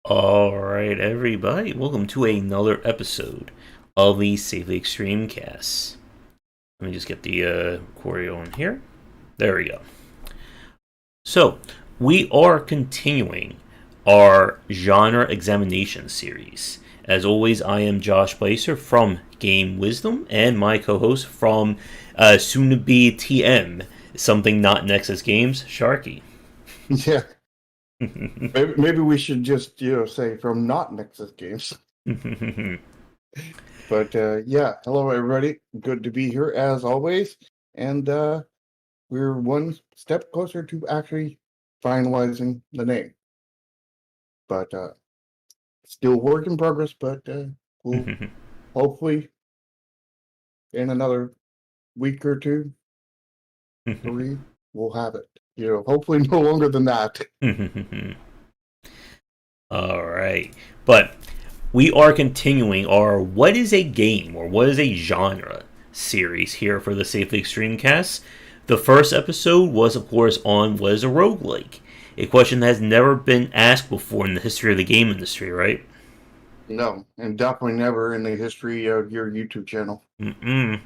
All right, everybody, welcome to another episode of the Safely Extreme Cast. Let me just get the choreo on here. There we go. So, we are continuing our genre examination series. As always, I am Josh Placer from Game Wisdom, and my co-host from soon to be TM, something not Nexus Games, Sharky. Yeah, maybe we should just say from not Nexus Games. But yeah, hello everybody. Good to be here as always, and we're one step closer to actually finalizing the name. But still work in progress. But we'll hopefully in another week or two, three, we'll have it. Hopefully no longer than that. All right, but we are continuing our What is a Game or What is a Genre series here for the Safely Extreme Cast. The first episode was, of course, on What is a Roguelike? A question that has never been asked before in the history of the game industry, right? No, and definitely never in the history of your YouTube channel. Mm-mm.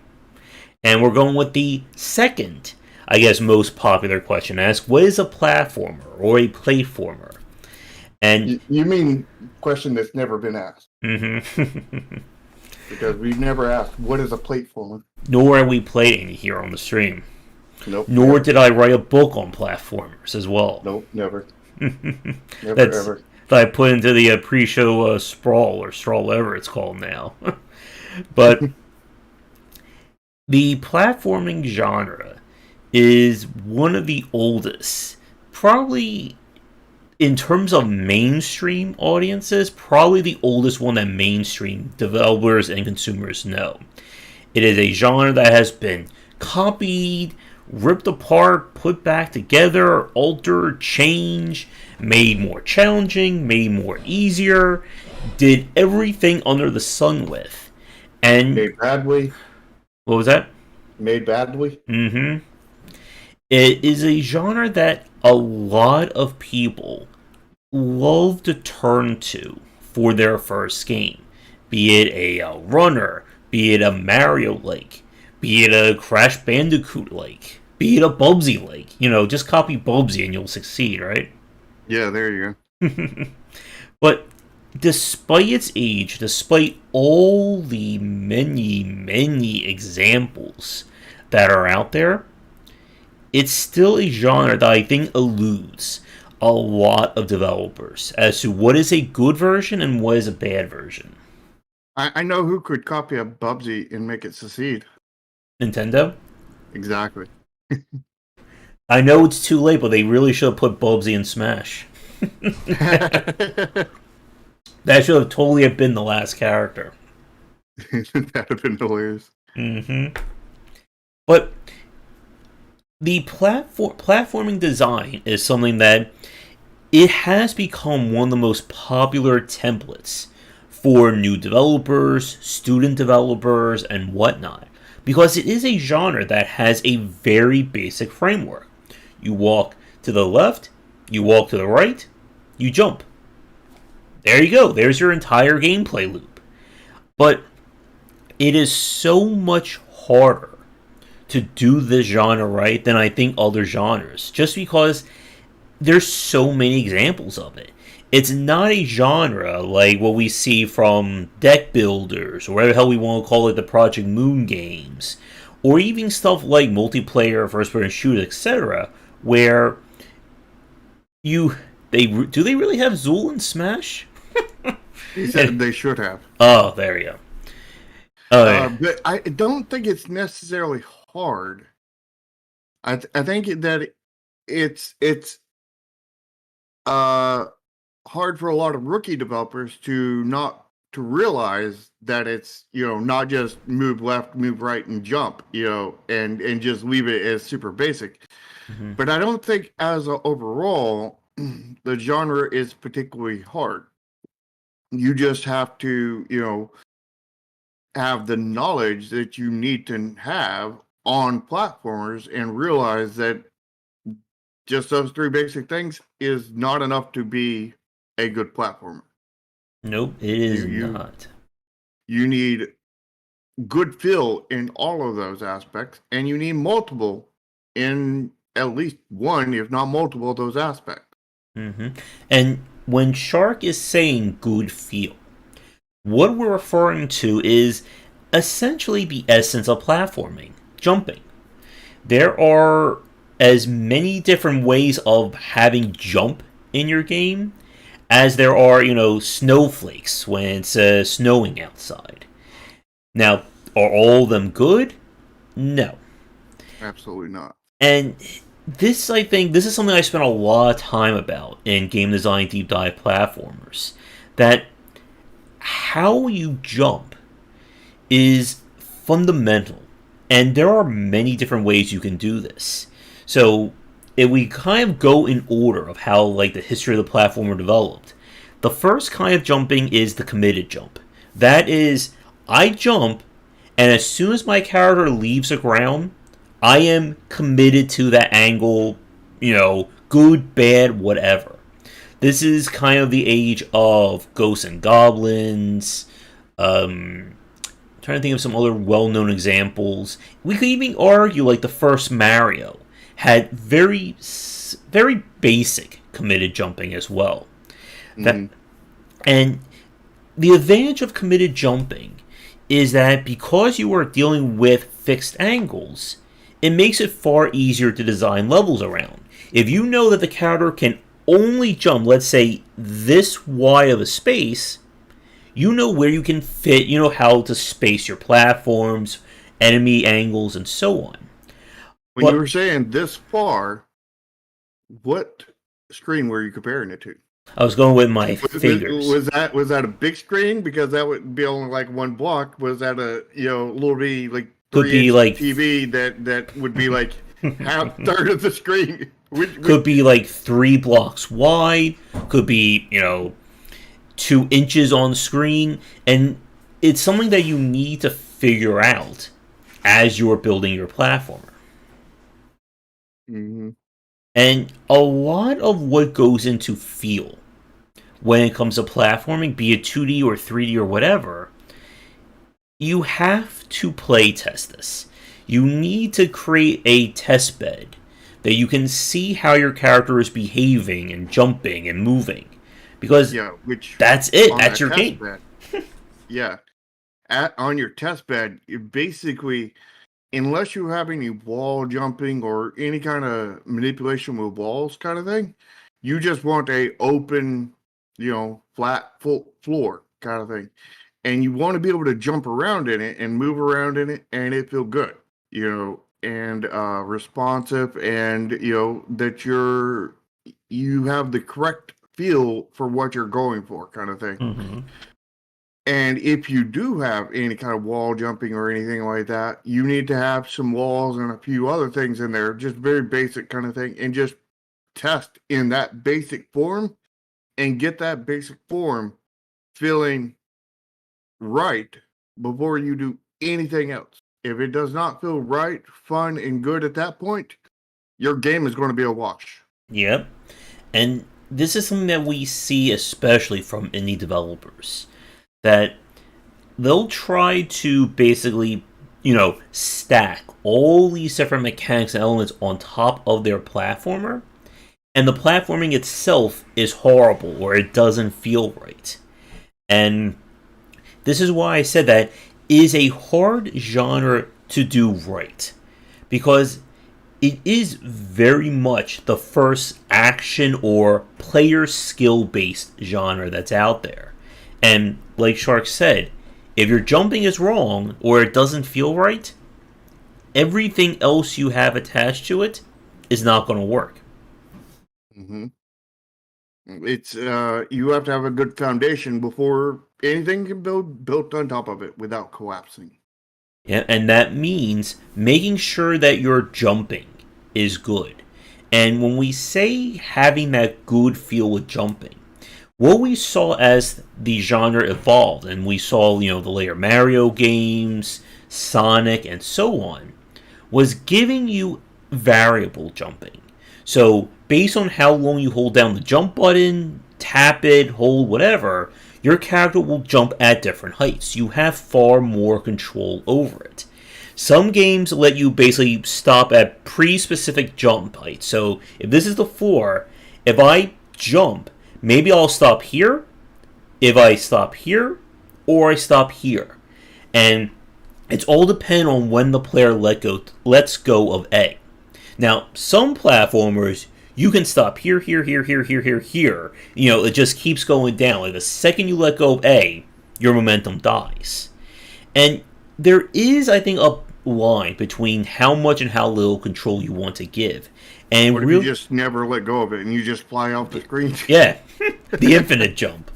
And we're going with the second, I guess, most popular question asked: What is a platformer or a platformer? And You mean question that's never been asked? Because we've never asked what is a platformer. Nor are we playing here on the stream. Nope. Nor Never. did I write a book on platformers as well. Nope. Never. Never That's ever. that I put into the pre-show sprawl or strawl, whatever it's called now. But the platforming genre is one of the oldest, probably in terms of mainstream audiences, probably the oldest one that mainstream developers and consumers know. It is a genre that has been copied, ripped apart, put back together, altered, changed, made more challenging, made more easier, did everything under the sun with. And Made badly. what was that? Made badly. Mm-hmm. It is a genre that a lot of people love to turn to for their first game. Be it a runner, be it a Mario like, be it a Crash Bandicoot like, be it a Bubsy like. Just copy Bubsy and you'll succeed, right? Yeah, there you go. But despite its age, despite all the many, many examples that are out there, it's still a genre that I think eludes a lot of developers as to what is a good version and what is a bad version. I know who could copy a Bubsy and make it succeed. Nintendo? Exactly. I know it's too late, but they really should have put Bubsy in Smash. That should have totally have been the last character. That'd have been hilarious. But the platforming design is something that it has become one of the most popular templates for new developers, student developers, and whatnot. Because it is a genre that has a very basic framework. You walk to the left, you walk to the right, you jump. There you go. There's your entire gameplay loop. But it is so much harder to do this genre right than I think other genres. Just because there's so many examples of it. It's not a genre like what we see from deck builders, or whatever the hell we want to call it, the Project Moon games, or even stuff like multiplayer, first-person shooters, etc., where do they really have Zool in Smash? He said they should have. Oh, there you go. But I don't think it's necessarily hard. I think that it's hard for a lot of rookie developers to realize that it's not just move left, move right, and jump, and just leave it as super basic. Mm-hmm. But I don't think as a overall the genre is particularly hard. You just have to have the knowledge that you need to have on platformers and realize that just those three basic things is not enough to be a good platformer. Nope, it is You not. you need good feel in all of those aspects, and you need multiple in at least one, if not multiple, of those aspects. And when Shark is saying good feel, what we're referring to is essentially the essence of platforming, jumping. There are as many different ways of having jump in your game as there are, snowflakes when it's snowing outside. Now, are all of them good? No. Absolutely not. And this, I think, this is something I spent a lot of time about in game design deep dive platformers. That how you jump is fundamental. And there are many different ways you can do this. So, if we kind of go in order of how like the history of the platformer developed, the first kind of jumping is the committed jump. That is, I jump, and as soon as my character leaves the ground, I am committed to that angle, good, bad, whatever. This is kind of the age of Ghosts and Goblins. Trying to think of some other well-known examples. We could even argue like the first Mario had very basic committed jumping as well. That and the advantage of committed jumping is that because you are dealing with fixed angles, it makes it far easier to design levels around. If you know that the character can only jump, let's say, this wide of a space, you know where you can fit, you know how to space your platforms, enemy angles, and so on. When you were saying this far, what screen were you comparing it to? I was going with my fingers. Was that a big screen? Because that would be only like one block. Was that a little bit like could be like TV that would be like half third of the screen? Could be like 3 blocks wide. Could be 2 inches on screen, and it's something that you need to figure out as you're building your platformer. And a lot of what goes into feel when it comes to platforming, be it 2D or 3D or whatever, you have to play test this. You need to create a test bed that you can see how your character is behaving and jumping and moving. Because that's it. That's your game. On your test bed, basically, unless you have any wall jumping or any kind of manipulation with walls kind of thing, you just want a open, flat floor kind of thing. And you want to be able to jump around in it and move around in it and it feel good, and responsive, and, that you have the correct feel for what you're going for kind of thing. And if you do have any kind of wall jumping or anything like that, you need to have some walls and a few other things in there, just very basic kind of thing, and just test in that basic form and get that basic form feeling right before you do anything else. If it does not feel right, fun, and good at that point, your game is going to be a wash. Yep. And this is something that we see especially from indie developers. That they'll try to basically, stack all these different mechanics and elements on top of their platformer, and the platforming itself is horrible or it doesn't feel right. And this is why I said that is a hard genre to do right, because it is very much the first action or player skill based genre that's out there. And like Shark said, if your jumping is wrong or it doesn't feel right, everything else you have attached to it is not going to work. It's you have to have a good foundation before anything can built on top of it without collapsing. Yeah, and that means making sure that your jumping is good. And when we say having that good feel with jumping, what we saw as the genre evolved, and we saw, the later Mario games, Sonic, and so on, was giving you variable jumping. So, based on how long you hold down the jump button, tap it, hold, whatever, your character will jump at different heights. You have far more control over it. Some games let you basically stop at pre-specific jump heights. So if this is the floor, if I jump, maybe I'll stop here, if I stop here, or I stop here. And it's all dependent on when the player lets go of A. Now, some platformers, you can stop here, here, here, here, here, here, here. It just keeps going down. Like the second you let go of A, your momentum dies. And there is, I think, a line between how much and how little control you want to give. And what if you just never let go of it and you just fly off the screen? Yeah, the infinite jump.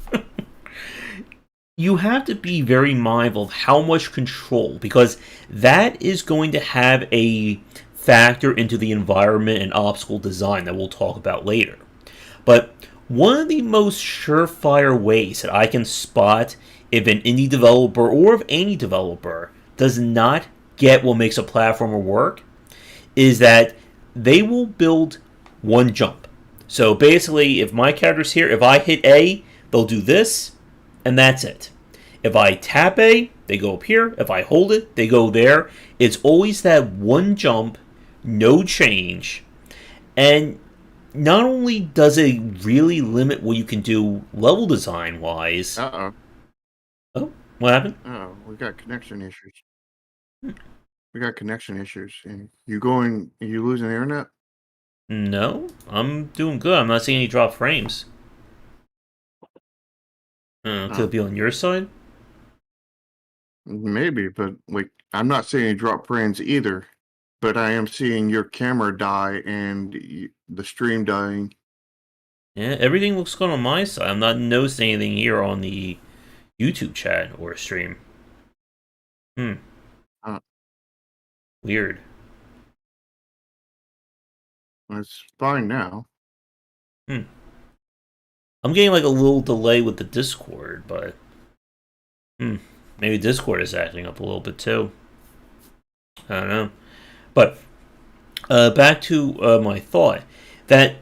You have to be very mindful of how much control, because that is going to have a factor into the environment and obstacle design that we'll talk about later. But one of the most surefire ways that I can spot if an indie developer, or if any developer, does not get what makes a platformer work is that they will build one jump. So basically, if my character's here, if I hit A, they'll do this, and that's it. If I tap A, they go up here. If I hold it, they go there. It's always that one jump, no change. And not only does it really limit what you can do level design wise. Oh, what happened? We got connection issues. We got connection issues. You losing the internet? No, I'm doing good. I'm not seeing any drop frames. Could it be on your side? Maybe, but I'm not seeing any drop frames either. But I am seeing your camera die and the stream dying. Yeah, everything looks good on my side. I'm not noticing anything here on the YouTube chat or stream. Weird. It's fine now. I'm getting like a little delay with the Discord, but maybe Discord is acting up a little bit too. I don't know. But back to my thought that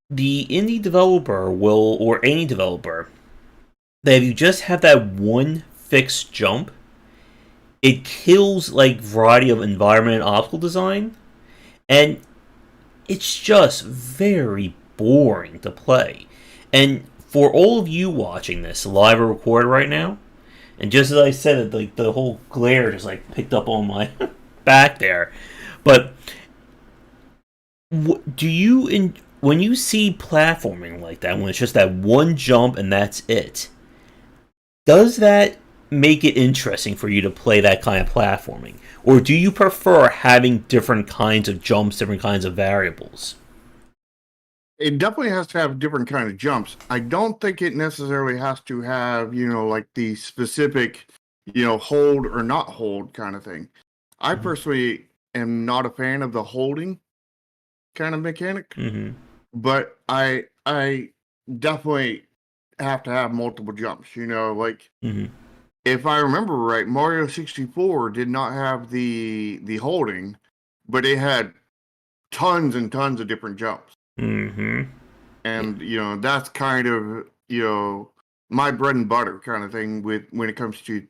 the indie developer will, or any developer, that if you just have that one fixed jump, it kills like variety of environment and obstacle design, and it's just very boring to play. And for all of you watching this live or recorded right now, and just as I said it, like the whole glare just like picked up on my back there. But do you, when you see platforming like that, when it's just that one jump and that's it, does that make it interesting for you to play that kind of platforming? Or do you prefer having different kinds of jumps, different kinds of variables? It definitely has to have different kind of jumps. I don't think it necessarily has to have, like the specific, hold or not hold kind of thing. I personally am not a fan of the holding kind of mechanic, but I definitely have to have multiple jumps, if I remember right, Mario 64 did not have the holding, but it had tons and tons of different jumps. And that's kind of my bread and butter kind of thing when it comes to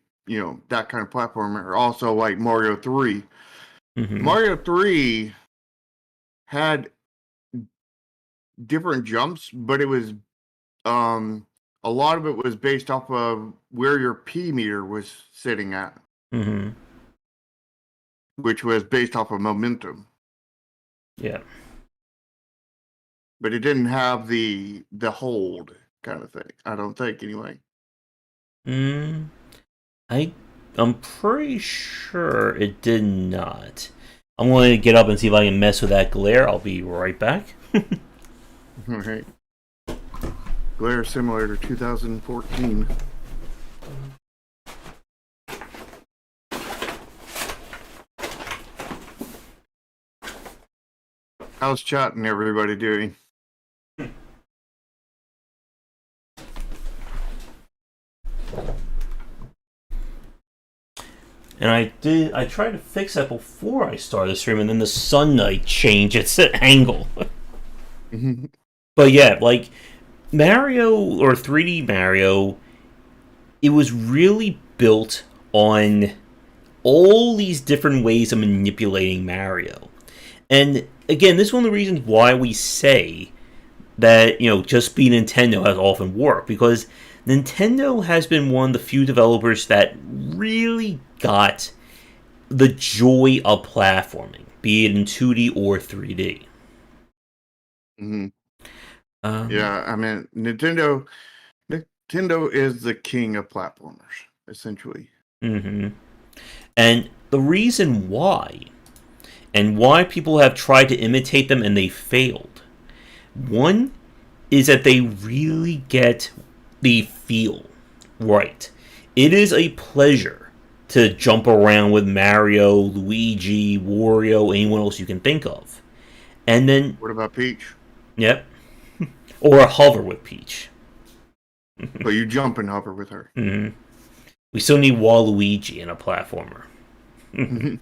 that kind of platformer. Also, like Mario 3. Mario 3 had different jumps, but it was a lot of it was based off of where your P meter was sitting at, which was based off of momentum. Yeah. But it didn't have the hold kind of thing. I don't think, anyway. I'm pretty sure it did not. I'm going to get up and see if I can mess with that glare. I'll be right back. Alright. Glare Simulator 2014. How's chat and everybody doing? And I tried to fix that before I started the stream, and then the sun changed its angle. But yeah, like, Mario or 3D Mario, it was really built on all these different ways of manipulating Mario. And again, this is one of the reasons why we say that, just be Nintendo has often worked, because Nintendo has been one of the few developers that really got the joy of platforming, be it in 2D or 3D. Hmm. Um, Yeah, I mean, Nintendo is the king of platformers, essentially. mhm. And the reason why, and why people have tried to imitate them and they failed, one is that they really get the feel right. It is a pleasure to jump around with Mario, Luigi, Wario, anyone else you can think of. And then, What about Peach? yep, or a hover with Peach. But you jump and hover with her. Mhm. We still need Waluigi in a platformer. Mhm.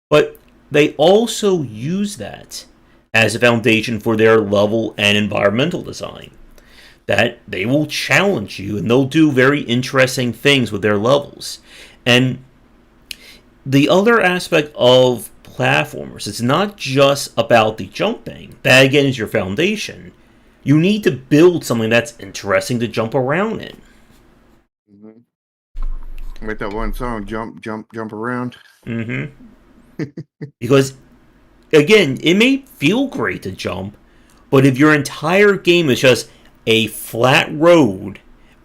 But they also use that as a foundation for their level and environmental design. That they will challenge you and they'll do very interesting things with their levels. And the other aspect of platformers, it's not just about the jumping. That again is your foundation. You need to build something that's interesting to jump around in. Mhm. Like that one song, Jump, Jump, Jump Around. Mm-hmm. Because again, it may feel great to jump, but if your entire game is just a flat road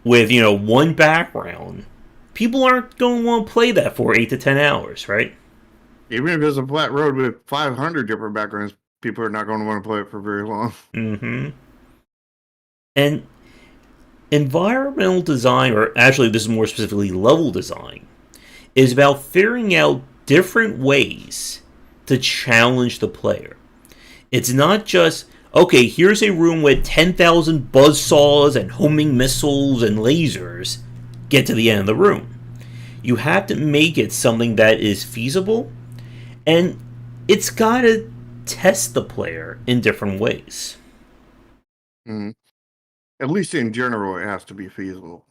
with, one background, people aren't going to want to play that for 8 to 10 hours, right? Even if it's a flat road with 500 different backgrounds, people are not going to want to play it for very long. Mm-hmm. And environmental design, or actually, this is more specifically level design, is about figuring out different ways to challenge the player. It's not just, okay, here's a room with 10,000 buzzsaws and homing missiles and lasers. Get to the end of the room. You have to make it something that is feasible, and it's got to test the player in different ways. Mm. At least in general, it has to be feasible.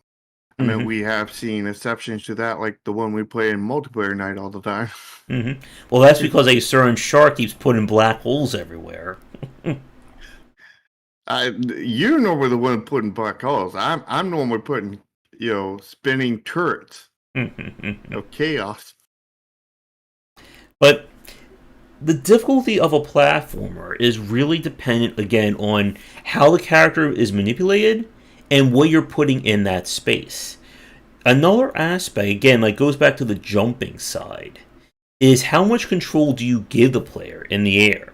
I mean, Mm-hmm. we have seen exceptions to that, like the one we play in multiplayer night all the time. Mm-hmm. Well, that's because a certain shark keeps putting black holes everywhere. You normally the one putting black holes. I'm normally putting, spinning turrets of chaos. But the difficulty of a platformer is really dependent, again, on how the character is manipulated and what you're putting in that space. Another aspect, again, like goes back to the jumping side, is how much control do you give the player in the air?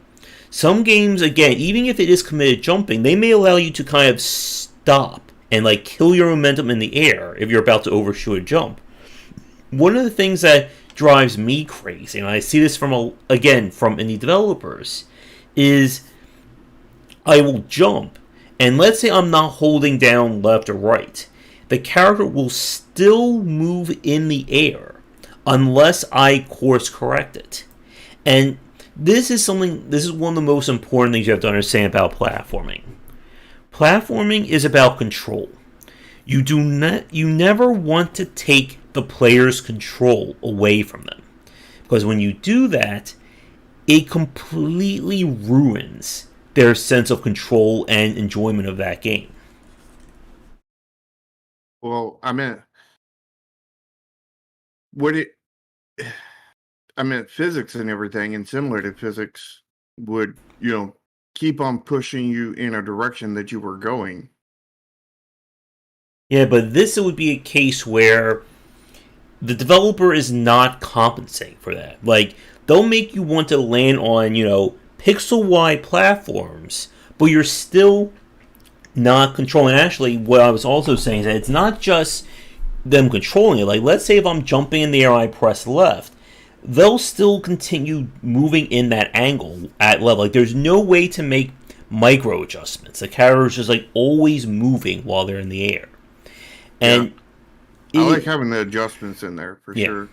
Some games, again, even if it is committed jumping, they may allow you to kind of stop and like kill your momentum in the air if you're about to overshoot a jump. One of the things that drives me crazy, and I see this again from indie developers, is I will jump, and let's say I'm not holding down left or right, the character will still move in the air unless I course correct it. And this is one of the most important things you have to understand about platforming. Platforming is about control. You never want to take the player's control away from them. Because when you do that, it completely ruins their sense of control and enjoyment of that game. Well, would it? Physics and everything, and similar to physics, would keep on pushing you in a direction that you were going. Yeah, but this would be a case where the developer is not compensating for that. Like, they'll make you want to land on, pixel wide platforms, but you're still not controlling. Actually, what I was also saying is that it's not just them controlling it. Like, let's say if I'm jumping in the air, I press left, they'll still continue moving in that angle at level. Like, there's no way to make micro adjustments. The character is just like always moving while they're in the air, Yeah, and I like having the adjustments in there for yeah, sure.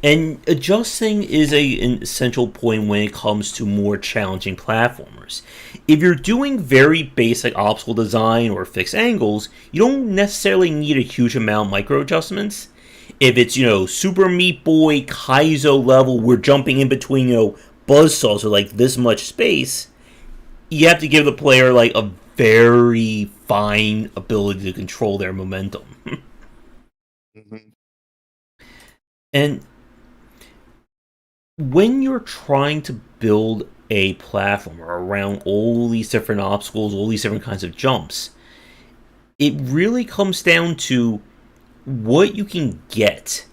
And adjusting is an essential point when it comes to more challenging platformers. If you're doing very basic obstacle design or fixed angles, you don't necessarily need a huge amount of micro adjustments. If it's, Super Meat Boy Kaizo level, we're jumping in between, buzzsaws with like this much space, you have to give the player like a very fine ability to control their momentum. Hmm. And when you're trying to build a platformer around all these different obstacles, all these different kinds of jumps, it really comes down to what you can get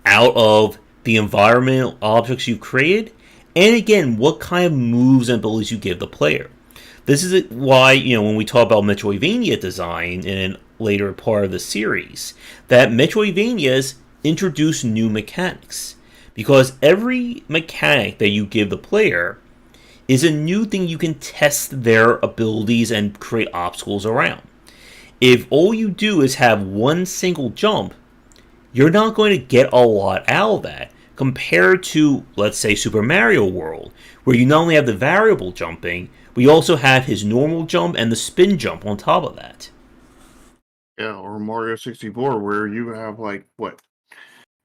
out of the environmental objects you created, and again, what kind of moves and abilities you give the player. This is why, when we talk about Metroidvania design in a later part of the series, that Metroidvanias introduce new mechanics. Because every mechanic that you give the player is a new thing you can test their abilities and create obstacles around. If all you do is have one single jump, you're not going to get a lot out of that compared to, let's say, Super Mario World, where you not only have the variable jumping, but you also have his normal jump and the spin jump on top of that. Yeah, or Mario 64, where you have like, what,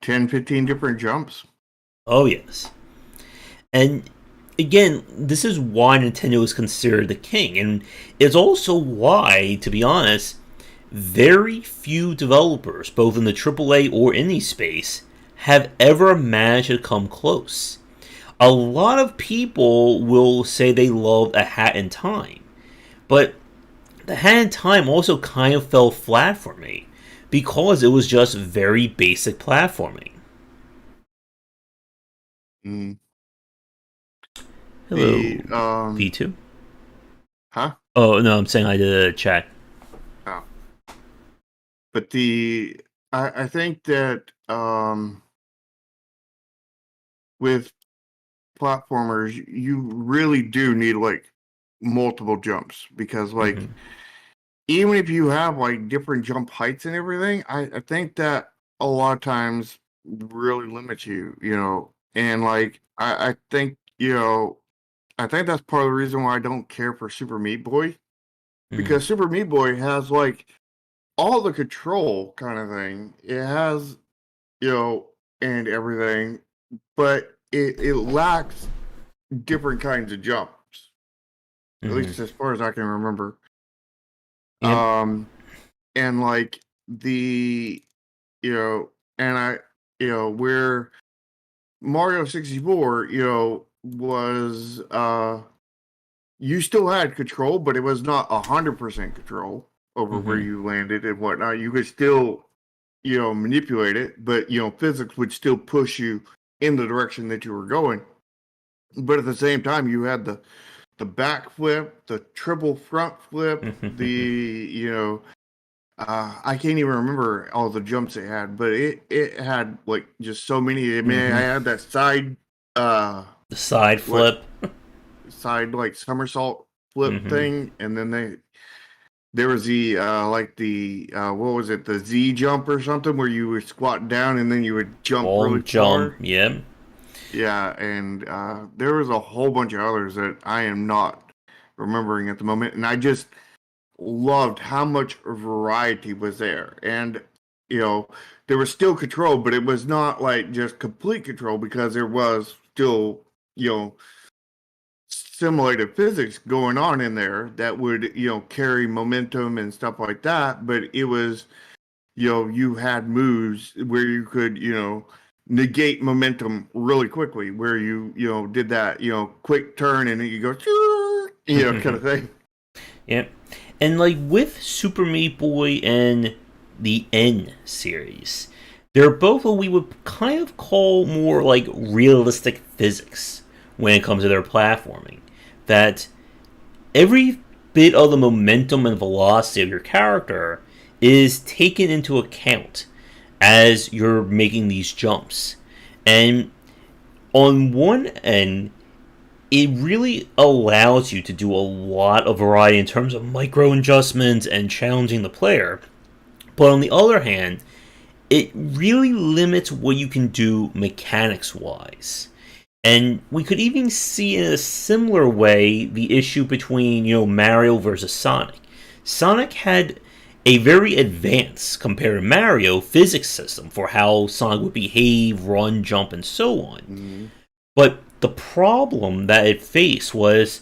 10, 15 different jumps? Oh, yes. And again, this is why Nintendo is considered the king, and it's also why, to be honest, very few developers, both in the AAA or indie space, have ever managed to come close. A lot of people will say they love A Hat in Time, but The Hat in Time also kind of fell flat for me because it was just very basic platforming. Mm. The, Hello, V2. huh? Oh, no, I'm saying I did a chat. Oh. But I think that, with platformers, you really do need like multiple jumps because, like, Mm-hmm. even if you have like different jump heights and everything, I think that a lot of times really limits you, and like I think, I think that's part of the reason why I don't care for Super Meat Boy, Mm-hmm. because Super Meat Boy has like all the control kind of thing. It has, you know, and everything, but it lacks different kinds of jumps, at Mm-hmm. least as far as I can remember. Yep. Um, and like the, you know, and I, where Mario 64, was, you still had control, but it was not 100% control over where Mm-hmm. you landed and whatnot. You could still, manipulate it, but, physics would still push you in the direction that you were going. But at the same time, you had the back flip, the triple front flip, the, I can't even remember all the jumps it had, but it had like just so many. I mean, I Mm-hmm. had that side, The side what flip. side like somersault flip Mm-hmm. thing, and then there was the like the what was it, the Z jump or something, where you would squat down and then you would jump really Long jump. far. Yep. Yeah, and there was a whole bunch of others that I am not remembering at the moment, and I just loved how much variety was there. And, you know, there was still control, but it was not like just complete control because there was still, simulated physics going on in there that would, carry momentum and stuff like that. But it was, you had moves where you could, negate momentum really quickly, where you did that, quick turn and then you go, kind of thing. Yep. And like with Super Meat Boy and the N series, they're both what we would kind of call more like realistic physics when it comes to their platforming. That every bit of the momentum and velocity of your character is taken into account as you're making these jumps. And on one end, it really allows you to do a lot of variety in terms of micro adjustments and challenging the player. But on the other hand, it really limits what you can do mechanics wise. And we could even see in a similar way the issue between, Mario versus Sonic. Sonic had a very advanced, compared to Mario, physics system for how Sonic would behave, run, jump, and so on. Mm-hmm. But the problem that it faced was,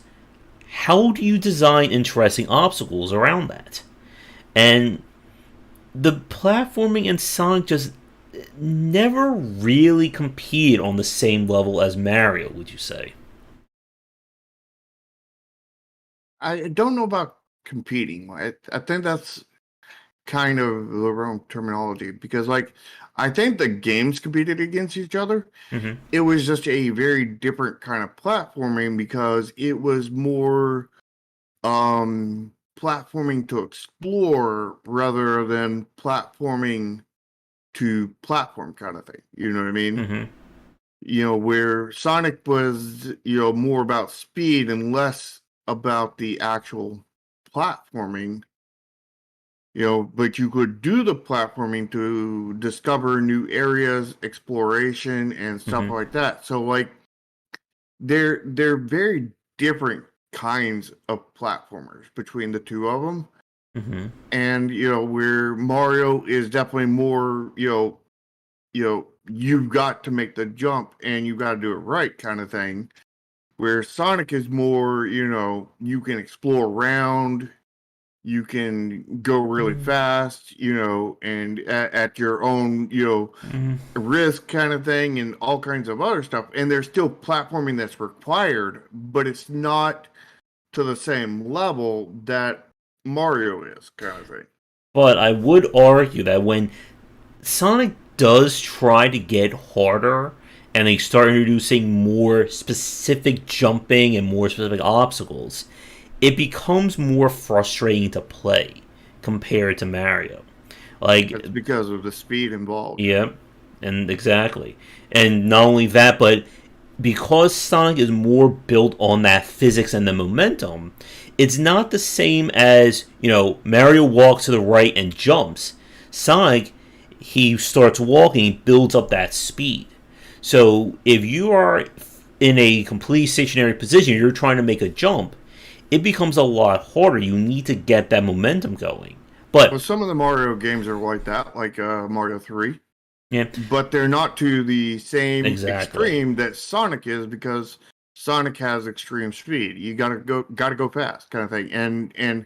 how do you design interesting obstacles around that? And the platforming in Sonic just never really competed on the same level as Mario, would you say? I don't know about competing. I think that's kind of the wrong terminology because, like, I think the games competed against each other. Mm-hmm. It was just a very different kind of platforming because it was more platforming to explore rather than platforming to platform kind of thing. You know what I mean? Mm-hmm. Where Sonic was, more about speed and less about the actual platforming, but you could do the platforming to discover new areas, exploration, and stuff Mm-hmm. like that. So, like, they're very different kinds of platformers between the two of them. Mm-hmm. And, where Mario is definitely more, you've got to make the jump and you got to do it right kind of thing. Where Sonic is more, you can explore around, you can go really fast, and at your own, Mm-hmm. risk kind of thing and all kinds of other stuff. And there's still platforming that's required, but it's not to the same level that Mario is kind of thing. But I would argue that when Sonic does try to get harder and they start introducing more specific jumping and more specific obstacles, it becomes more frustrating to play compared to Mario. Like, That's because of the speed involved. yeah, and exactly. And not only that, but because Sonic is more built on that physics and the momentum, it's not the same as, Mario walks to the right and jumps. Sonic, he starts walking, he builds up that speed. So if you are in a complete stationary position, you're trying to make a jump, it becomes a lot harder. You need to get that momentum going. Well, But, some of the Mario games are like that, like Mario 3. yeah, But they're not to the same exactly. extreme that Sonic is because Sonic has extreme speed. You gotta go fast kind of thing. And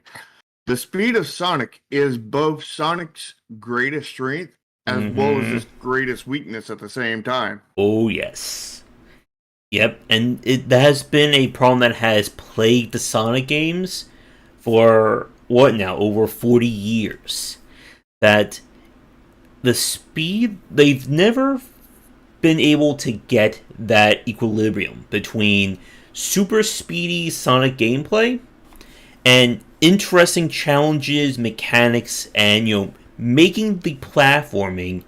the speed of Sonic is both Sonic's greatest strength as well as Mm-hmm. his greatest weakness at the same time. Oh, yes. Yep, and that has been a problem that has plagued the Sonic games for, what now, over 40 years. That the speed, they've never been able to get that equilibrium between super speedy Sonic gameplay and interesting challenges, mechanics, and, making the platforming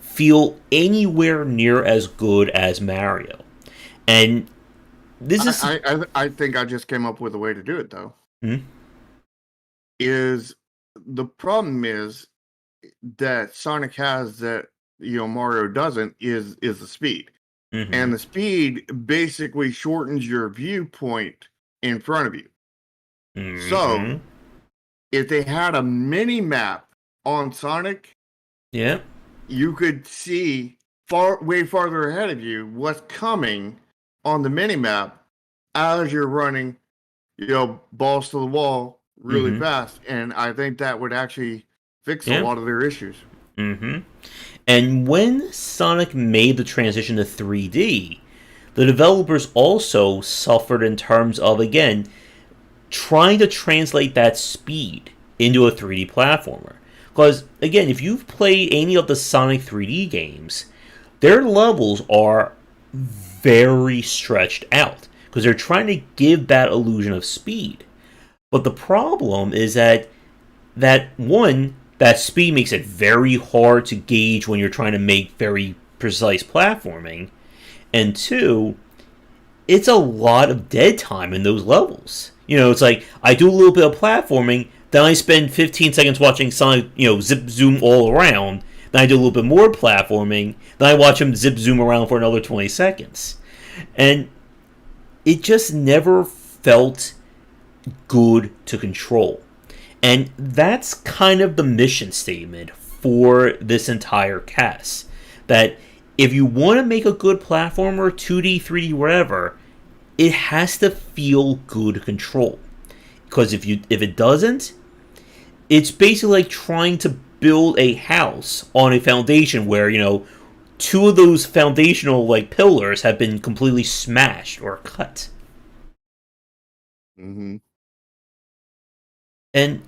feel anywhere near as good as Mario. And this is. I think I just came up with a way to do it though. Hmm? Is the problem is that Sonic has that Mario doesn't is the speed. Mm-hmm. And the speed basically shortens your viewpoint in front of you. So, Mm-hmm. if they had a mini map on Sonic, Yeah. you could see way farther ahead of you what's coming on the mini map as you're running, balls to the wall really Mm-hmm. fast. And I think that would actually fix a Yeah. lot of their issues. Mm-hmm. And when Sonic made the transition to 3D, the developers also suffered in terms of, again, trying to translate that speed into a 3D platformer. Because, again, if you've played any of the Sonic 3D games, their levels are very stretched out because they're trying to give that illusion of speed. But the problem is that speed makes it very hard to gauge when you're trying to make very precise platforming, and two, it's a lot of dead time in those levels. It's like I do a little bit of platforming, then I spend 15 seconds watching Sonic, zip zoom all around Then I do a little bit more platforming. Then I watch him zip zoom around for another 20 seconds. And it just never felt good to control. And that's kind of the mission statement for this entire cast. That if you want to make a good platformer, 2D, 3D, whatever, it has to feel good to control. Because if it doesn't, it's basically like trying to build a house on a foundation where, two of those foundational pillars have been completely smashed or cut. Mm-hmm. And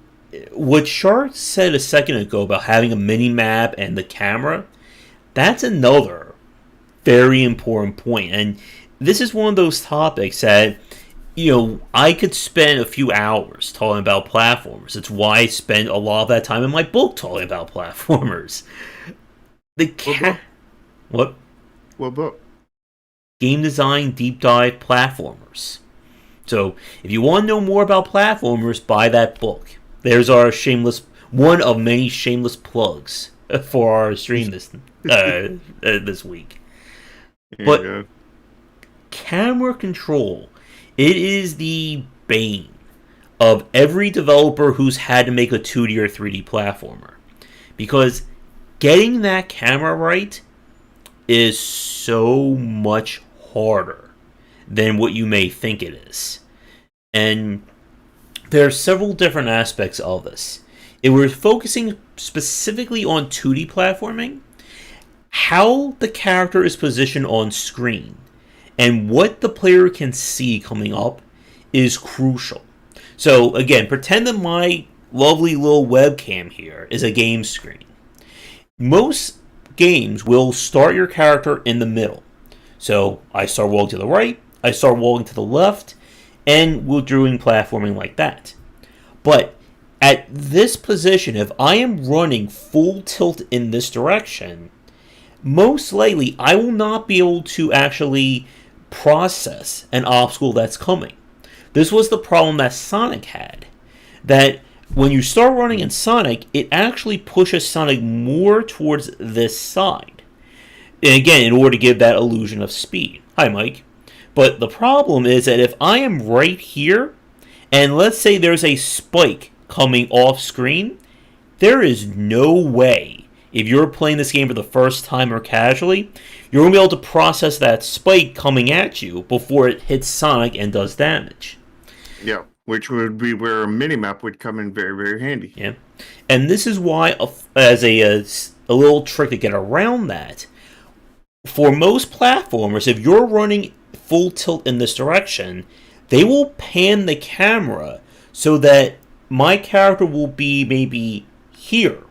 what Shar said a second ago about having a mini map and the camera, that's another very important point. And this is one of those topics that, I could spend a few hours talking about platformers. It's why I spend a lot of that time in my book talking about platformers. What? What book? Game Design Deep Dive Platformers. So, if you want to know more about platformers, buy that book. There's our one of many shameless plugs for our stream this week. But camera control, it is the bane of every developer who's had to make a 2D or 3D platformer. Because getting that camera right is so much harder than what you may think it is. And there are several different aspects of this. If we're focusing specifically on 2D platforming, how the character is positioned on screen and what the player can see coming up is crucial. So again, pretend that my lovely little webcam here is a game screen. Most games will start your character in the middle. So I start walking to the right, I start walking to the left, and we're doing platforming like that. But at this position, if I am running full tilt in this direction, most likely I will not be able to actually process an obstacle that's coming. This was the problem that Sonic had. That when you start running in Sonic, it actually pushes Sonic more towards this side. And again, in order to give that illusion of speed. Hi, Mike. But the problem is that if I am right here, and let's say there's a spike coming off screen, there is no way, if you're playing this game for the first time or casually, you're going to be able to process that spike coming at you before it hits Sonic and does damage. Yeah, which would be where a minimap would come in very, very handy. Yeah, and this is why, as a little trick to get around that, for most platformers, if you're running full tilt in this direction, they will pan the camera so that my character will be maybe here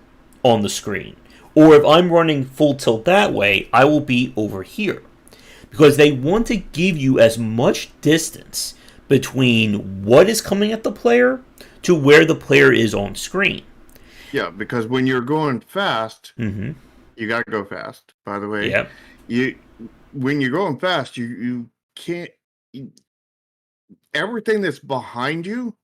on the screen. Or if I'm running full tilt that way, I will be over here. Because they want to give you as much distance between what is coming at the player to where the player is on screen. Yeah, because when you're going fast, Mm-hmm. you got to go fast, by the way. Yep. When you're going fast, you can't... everything that's behind you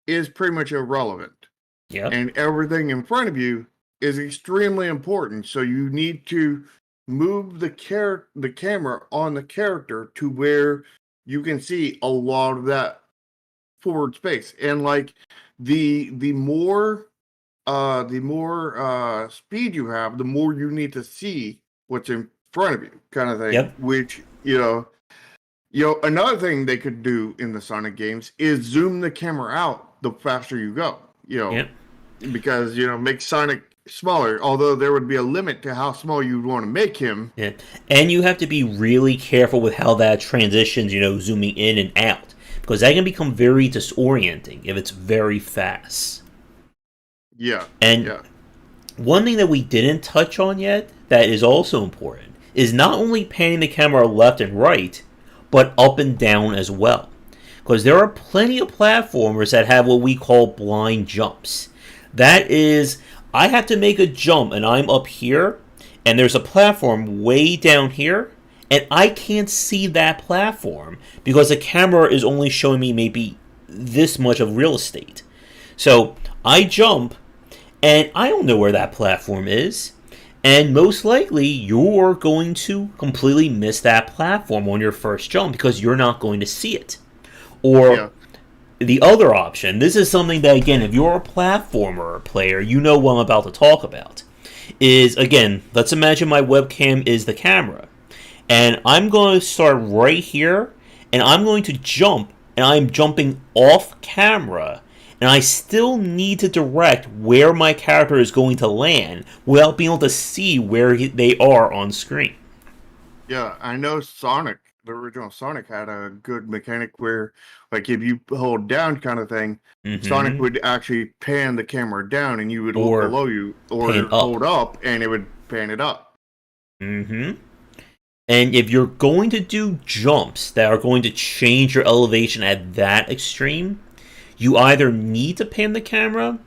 is pretty much irrelevant. Yep. And everything in front of you is extremely important. So you need to move the camera on the character to where you can see a lot of that forward space. And the more speed you have, the more you need to see what's in front of you, kind of thing. Yep. Which another thing they could do in the Sonic games is zoom the camera out the faster you go. Yep. Because make Sonic smaller, although there would be a limit to how small you'd want to make him. Yeah. And you have to be really careful with how that transitions, zooming in and out. Because that can become very disorienting if it's very fast. Yeah. And one thing that we didn't touch on yet that is also important is not only panning the camera left and right, but up and down as well. Because there are plenty of platformers that have what we call blind jumps. That is, I have to make a jump and I'm up here, and there's a platform way down here, and I can't see that platform because the camera is only showing me maybe this much of real estate. So I jump, and I don't know where that platform is. And most likely, you're going to completely miss that platform on your first jump because you're not going to see it. Or Yeah. the other option, this is something that, again, if you're a platformer player, you know what I'm about to talk about. Is, again, let's imagine my webcam is the camera. And I'm going to start right here, and I'm going to jump, and I'm jumping off camera, and I still need to direct where my character is going to land without being able to see where they are on screen. Yeah, I know Sonic, the original Sonic, had a good mechanic where, like, if you hold down kind of thing, Sonic Mm-hmm. would actually pan the camera down and you would look Or below you, pan or up. hold up and it would pan it up. Mm-hmm. And if you're going to do jumps that are going to change your elevation at that extreme, you either need to pan the camera,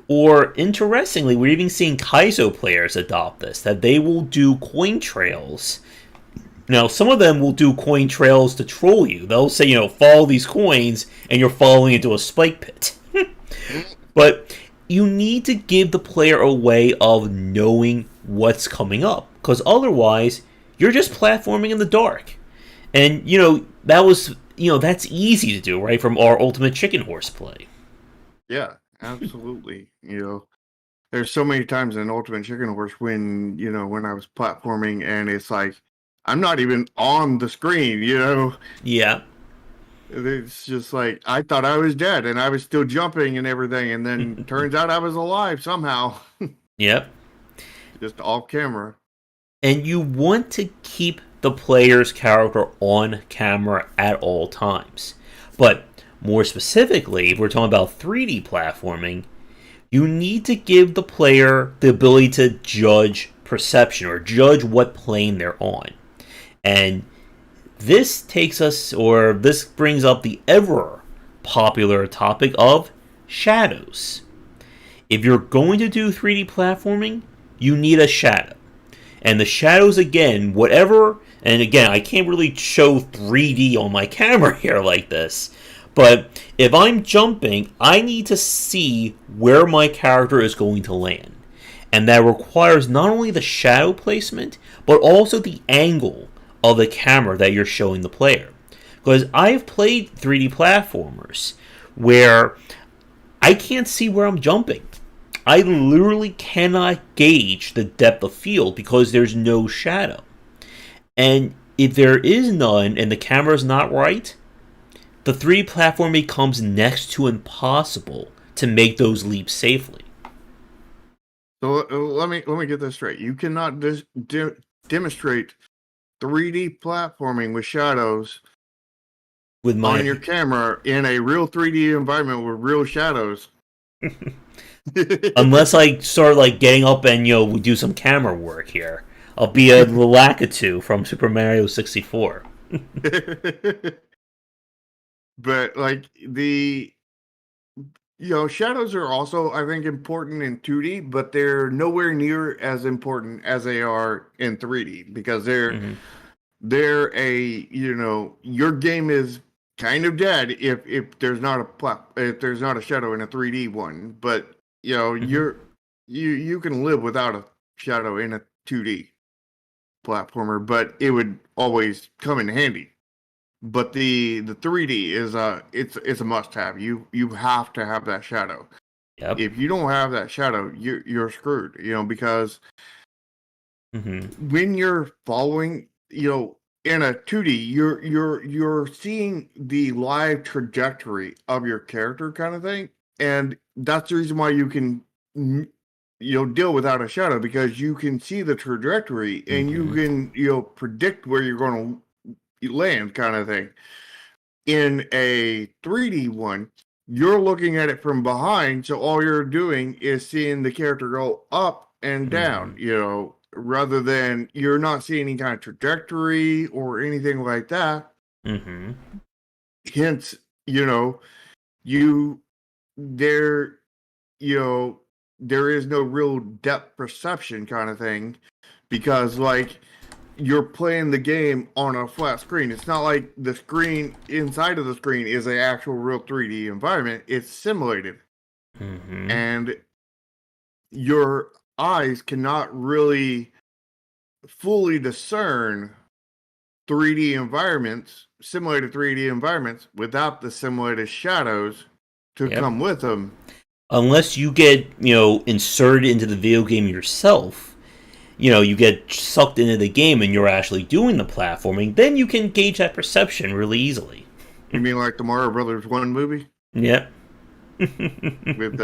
or interestingly, we're even seeing Kaizo players adopt this, that they will do coin trails. Now, some of them will do coin trails to troll you. They'll say, follow these coins, and you're falling into a spike pit. But you need to give the player a way of knowing what's coming up, because otherwise, you're just platforming in the dark. And, that's easy to do, right, from our Ultimate Chicken Horse play. Yeah, absolutely. There's so many times in Ultimate Chicken Horse when, when I was platforming and it's like, I'm not even on the screen. Yeah. It's just like, I thought I was dead and I was still jumping and everything. And then turns out I was alive somehow, Yep. just off camera. And you want to keep the player's character on camera at all times. But more specifically, if we're talking about 3D platforming, you need to give the player the ability to judge perception or judge what plane they're on. And this brings up the ever popular topic of shadows. If you're going to do 3D platforming, you need a shadow. And the shadows, again, whatever, and again, I can't really show 3D on my camera here like this, but if I'm jumping, I need to see where my character is going to land. And that requires not only the shadow placement, but also the angle of the camera that you're showing the player. Because I've played 3D platformers where I can't see where I'm jumping. I literally cannot gauge the depth of field because there's no shadow. And if there is none and the camera is not right, the 3D platform becomes next to impossible to make those leaps safely. So let me get this straight. You cannot demonstrate 3D platforming with shadows With on my your camera in a real 3D environment with real shadows. unless I start like getting up and we do some camera work here, I'll be a Lakitu from Super Mario 64. But like shadows are also, I think, important in 2D, but they're nowhere near as important as they are in 3D because Mm-hmm. they're your game is kind of dead if there's not if there's not a shadow in a 3D one, but Mm-hmm. you can live without a shadow in a 2D platformer, but it would always come in handy. But the 3D is it's a must have. You have to have that shadow. Yep. If you don't have that shadow, you're screwed. Because Mm-hmm. when you're following, in a 2D, you're seeing the live trajectory of your character kind of thing, and that's the reason why you can deal without a shadow because you can see the trajectory and you Mm-hmm. can predict where you're going to land kind of thing. In a 3D one, you're looking at it from behind, so all you're doing is seeing the character go up and down, Mm-hmm. rather than you're not seeing any kind of trajectory or anything like that. Mm-hmm. Hence, you there, you know, there is no real depth perception kind of thing because, like, you're playing the game on a flat screen. It's not like the screen inside of the screen is an actual real 3D environment. It's simulated. Mm-hmm. And you're eyes cannot really fully discern 3D environments, simulated 3D environments, without the simulated shadows to Yep. come with them. Unless you get, inserted into the video game yourself, you get sucked into the game and you're actually doing the platforming, then you can gauge that perception really easily. You mean like the Mario Brothers 1 movie? Yep. With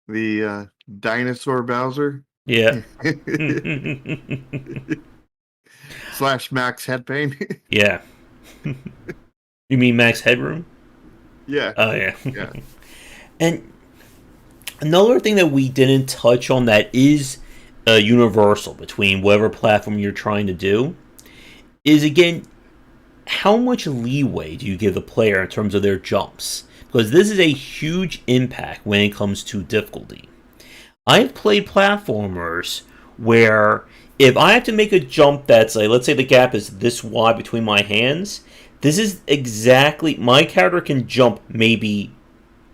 the dinosaur Bowser? Yeah. Slash Max Headbane? Yeah. You mean Max Headroom? Yeah. Oh, yeah. Yeah. And another thing that we didn't touch on that is universal between whatever platform you're trying to do is, again, how much leeway do you give the player in terms of their jumps? Because this is a huge impact when it comes to difficulty. I've played platformers where if I have to make a jump that's like, let's say the gap is this wide between my hands, this is exactly, my character can jump maybe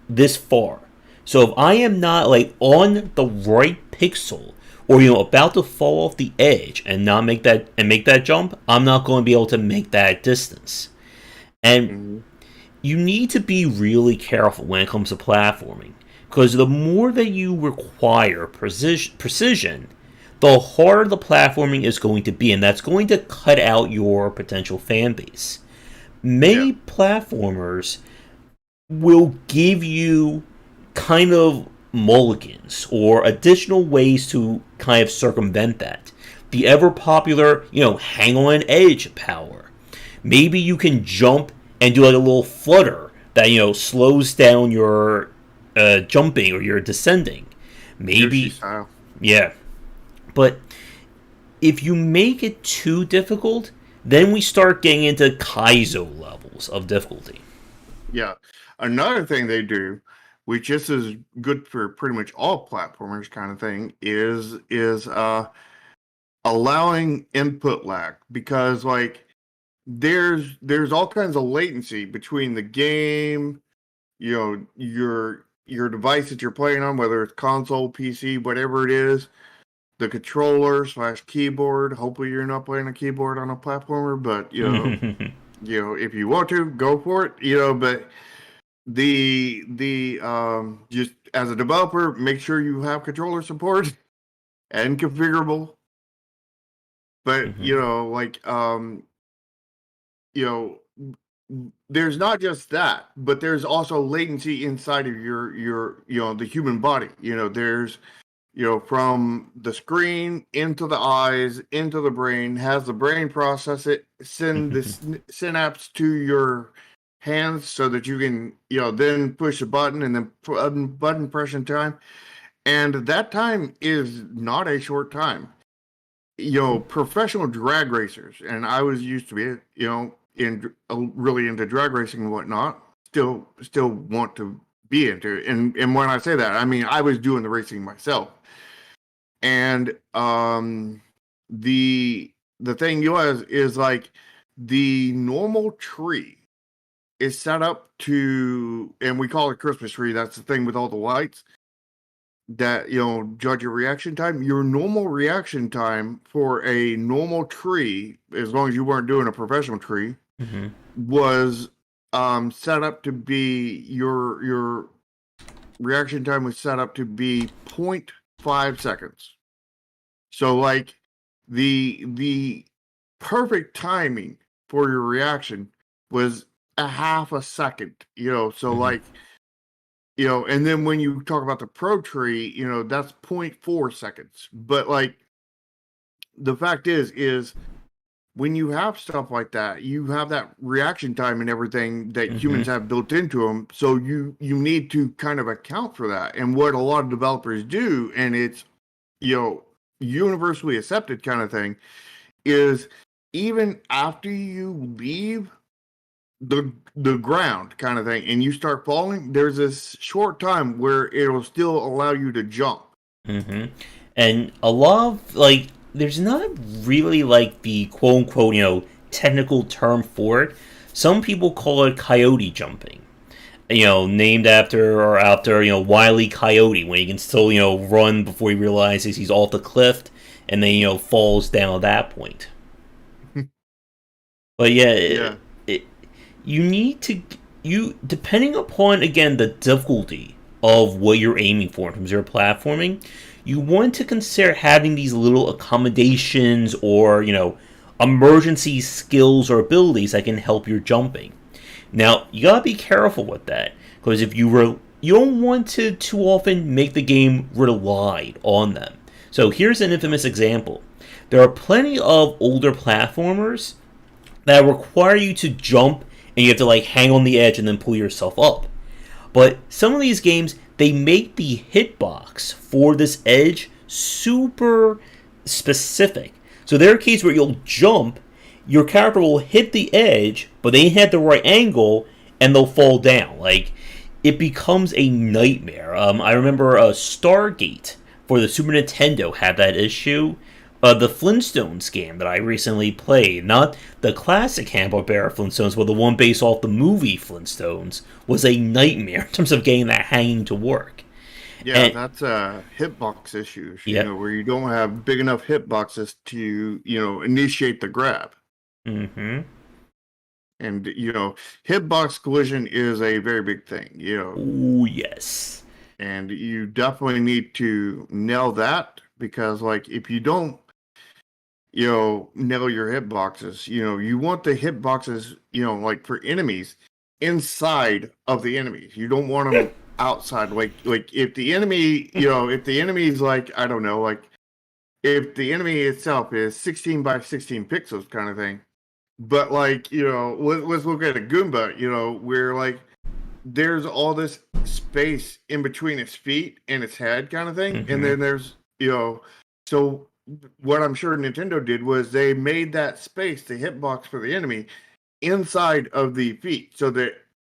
this far. So if I am not like on the right pixel or about to fall off the edge and not make that jump, I'm not going to be able to make that distance. And you need to be really careful when it comes to platforming, because the more that you require precision, the harder the platforming is going to be, and that's going to cut out your potential fan base. Many platformers will give you kind of mulligans or additional ways to kind of circumvent that. The ever popular, hang on an edge power. Maybe you can jump and do like a little flutter that, slows down your jumping or your descending. Maybe, yeah. But if you make it too difficult, then we start getting into Kaizo levels of difficulty. Yeah. Another thing they do, which is good for pretty much all platformers kind of thing, is allowing input lag, because like there's all kinds of latency between the game, your device that you're playing on, whether it's console, PC, whatever it is, the controller / keyboard. Hopefully you're not playing a keyboard on a platformer, but if you want to, go for it. But the just as a developer, make sure you have controller support and configurable. But there's not just that, but there's also latency inside of your the human body. There's from the screen into the eyes into the brain, has the brain process it, send the synapse to your hands so that you can then push a button and then button pressing time, and that time is not a short time. Professional drag racers, and I was used to be in really into drag racing and whatnot, still want to be into it. And when I say that, I mean I was doing the racing myself. And the thing is like the normal tree is set up to, and we call it Christmas tree. That's the thing with all the lights that judge your reaction time. Your normal reaction time for a normal tree, as long as you weren't doing a professional tree, was set up to be your reaction time was set up to be 0.5 seconds. So like the perfect timing for your reaction was a half a second, so like and then when you talk about the pro tree, that's 0.4 seconds. But like the fact is when you have stuff like that, you have that reaction time and everything that humans have built into them. So you need to kind of account for that. And what a lot of developers do, and it's universally accepted kind of thing, is even after you leave the ground kind of thing and you start falling, there's this short time where it'll still allow you to jump. And a lot of like, there's not really like the quote unquote technical term for it. Some people call it coyote jumping, named after Wile E. Coyote, when he can still run before he realizes he's off the cliff, and then falls down at that point. But yeah, Yeah. you need to depending upon again the difficulty of what you're aiming for in terms of your platforming, you want to consider having these little accommodations or emergency skills or abilities that can help your jumping. Now you gotta be careful with that because if you don't want to too often make the game rely on them. So here's an infamous example. There are plenty of older platformers that require you to jump and you have to like hang on the edge and then pull yourself up. But some of these games they make the hitbox for this edge super specific. So there are cases where you'll jump, your character will hit the edge, but they hit the right angle and they'll fall down. Like it becomes a nightmare. I remember Stargate for the Super Nintendo had that issue. The Flintstones game that I recently played, not the classic Hanna-Barbera Flintstones, but the one based off the movie Flintstones, was a nightmare in terms of getting that hanging to work. Yeah, And that's a hitbox issue, yeah, where you don't have big enough hitboxes to, initiate the grab. mm-hmm. And, hitbox collision is a very big thing, Oh yes. and you definitely need to nail that because, like, if you don't, nail your hitboxes, you want the hitboxes, like for enemies inside of the enemies. You don't want them outside. Like if the enemy, if the enemy is like, I don't know, like if the enemy itself is 16 by 16 pixels kind of thing. But like, let's look at a Goomba, where like there's all this space in between its feet and its head kind of thing. And Mm-hmm. then there's, so what I'm sure Nintendo did was they made that space, the hitbox for the enemy, inside of the feet so that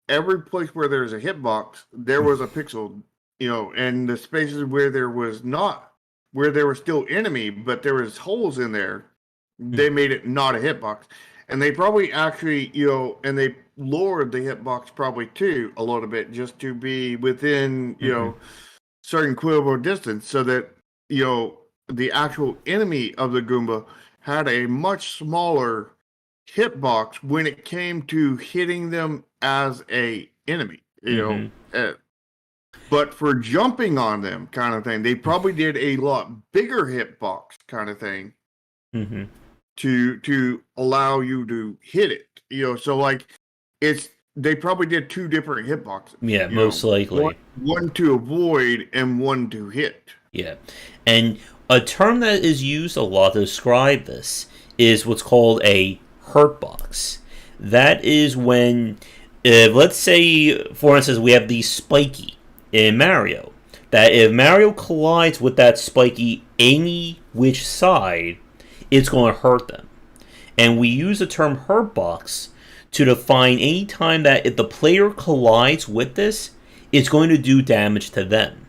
every place where there's a hitbox, there was a pixel, and the spaces where there was not, where there was still enemy, but there was holes in there, they made it not a hitbox. And they probably actually, and they lowered the hitbox probably too a little bit just to be within, Mm-hmm. certain equivalent distance so that, the actual enemy of the Goomba had a much smaller hitbox when it came to hitting them as a enemy, Mm-hmm. but for jumping on them kind of thing, they probably did a lot bigger hitbox kind of thing Mm-hmm. to allow you to hit it. So like it's they probably did two different hitboxes. Yeah, most One likely. one to avoid and one to hit. Yeah. And a term that is used a lot to describe this is what's called a hurt box. That is when, let's say, for instance, we have the spiky in Mario. That if Mario collides with that spiky any which side, it's going to hurt them. And we use the term hurt box to define any time that if the player collides with this, it's going to do damage to them.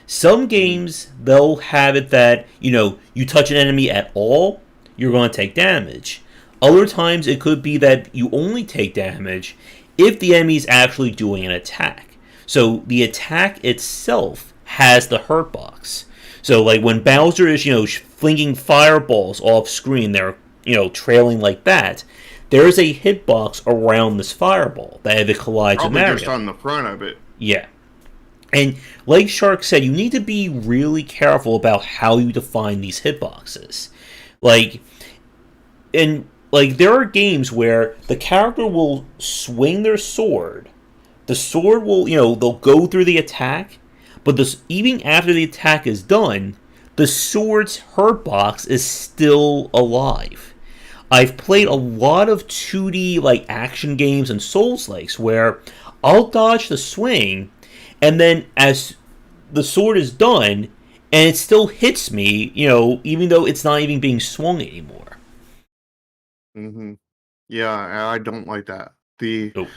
Some games they'll have it that you touch an enemy at all, you're going to take damage. Other times it could be that you only take damage if the enemy is actually doing an attack. So the attack itself has the hurt box. So like when Bowser is flinging fireballs off screen, they're trailing like that. There is a hitbox around this fireball that if it collides with Probably just Mario. on the front of it. Yeah. And like Shark said, you need to be really careful about how you define these hitboxes. Like, and like there are games where the character will swing their sword. The sword will, they'll go through the attack, but this even after the attack is done, the sword's hurt box is still alive. I've played a lot of 2D like action games and Souls likes where I'll dodge the swing, and then as the sword is done, and it still hits me, even though it's not even being swung anymore. Hmm. Yeah, I don't like that. The Oh.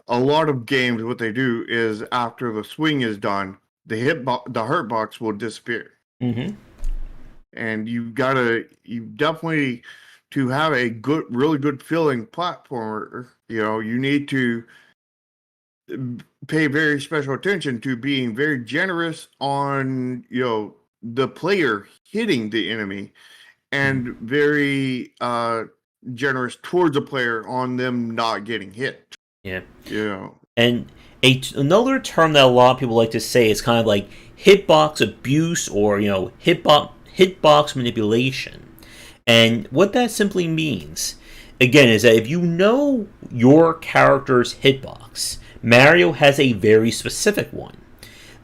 A lot of games, what they do is after the swing is done, the hurt box will disappear, Mm-hmm. and you definitely to have a good, really good feeling platformer. You need to pay very special attention to being very generous on the player hitting the enemy, and very generous towards a player on them not getting hit. Yeah. You know. And another term that a lot of people like to say is kind of like hitbox abuse, or hitbox manipulation. And what that simply means, again, is that if you know your character's hitbox, Mario has a very specific one.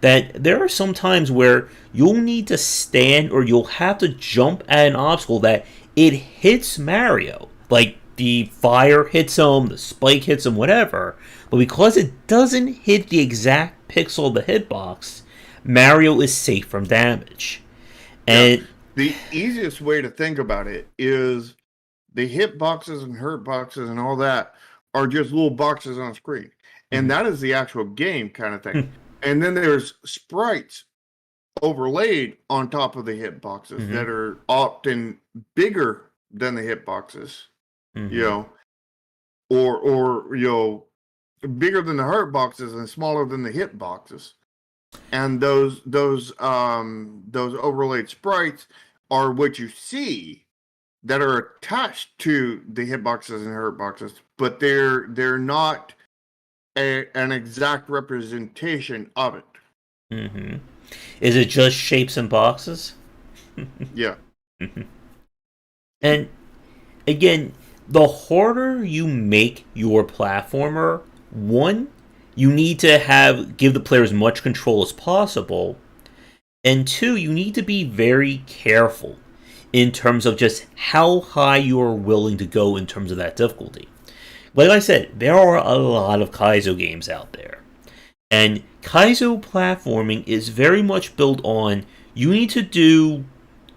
That there are some times where you'll need to stand or you'll have to jump at an obstacle that it hits Mario. Like the fire hits him, the spike hits him, whatever. But because it doesn't hit the exact pixel of the hitbox, Mario is safe from damage. And yeah. The easiest way to think about it is the hit boxes and hurt boxes and all that are just little boxes on screen. And that is the actual game kind of thing. And then there's sprites overlaid on top of the hit boxes that are often bigger than the hit boxes, or bigger than the hurt boxes and smaller than the hit boxes. And those overlaid sprites are what you see that are attached to the hit boxes and hurt boxes, but they're not an exact representation of it. Is it just shapes and boxes? Yeah. And again, the harder you make your platformer, one, you need to give the player as much control as possible, and two, you need to be very careful in terms of just how high you are willing to go in terms of that difficulty. Like I said, there are a lot of Kaizo games out there. And Kaizo platforming is very much built on you need to do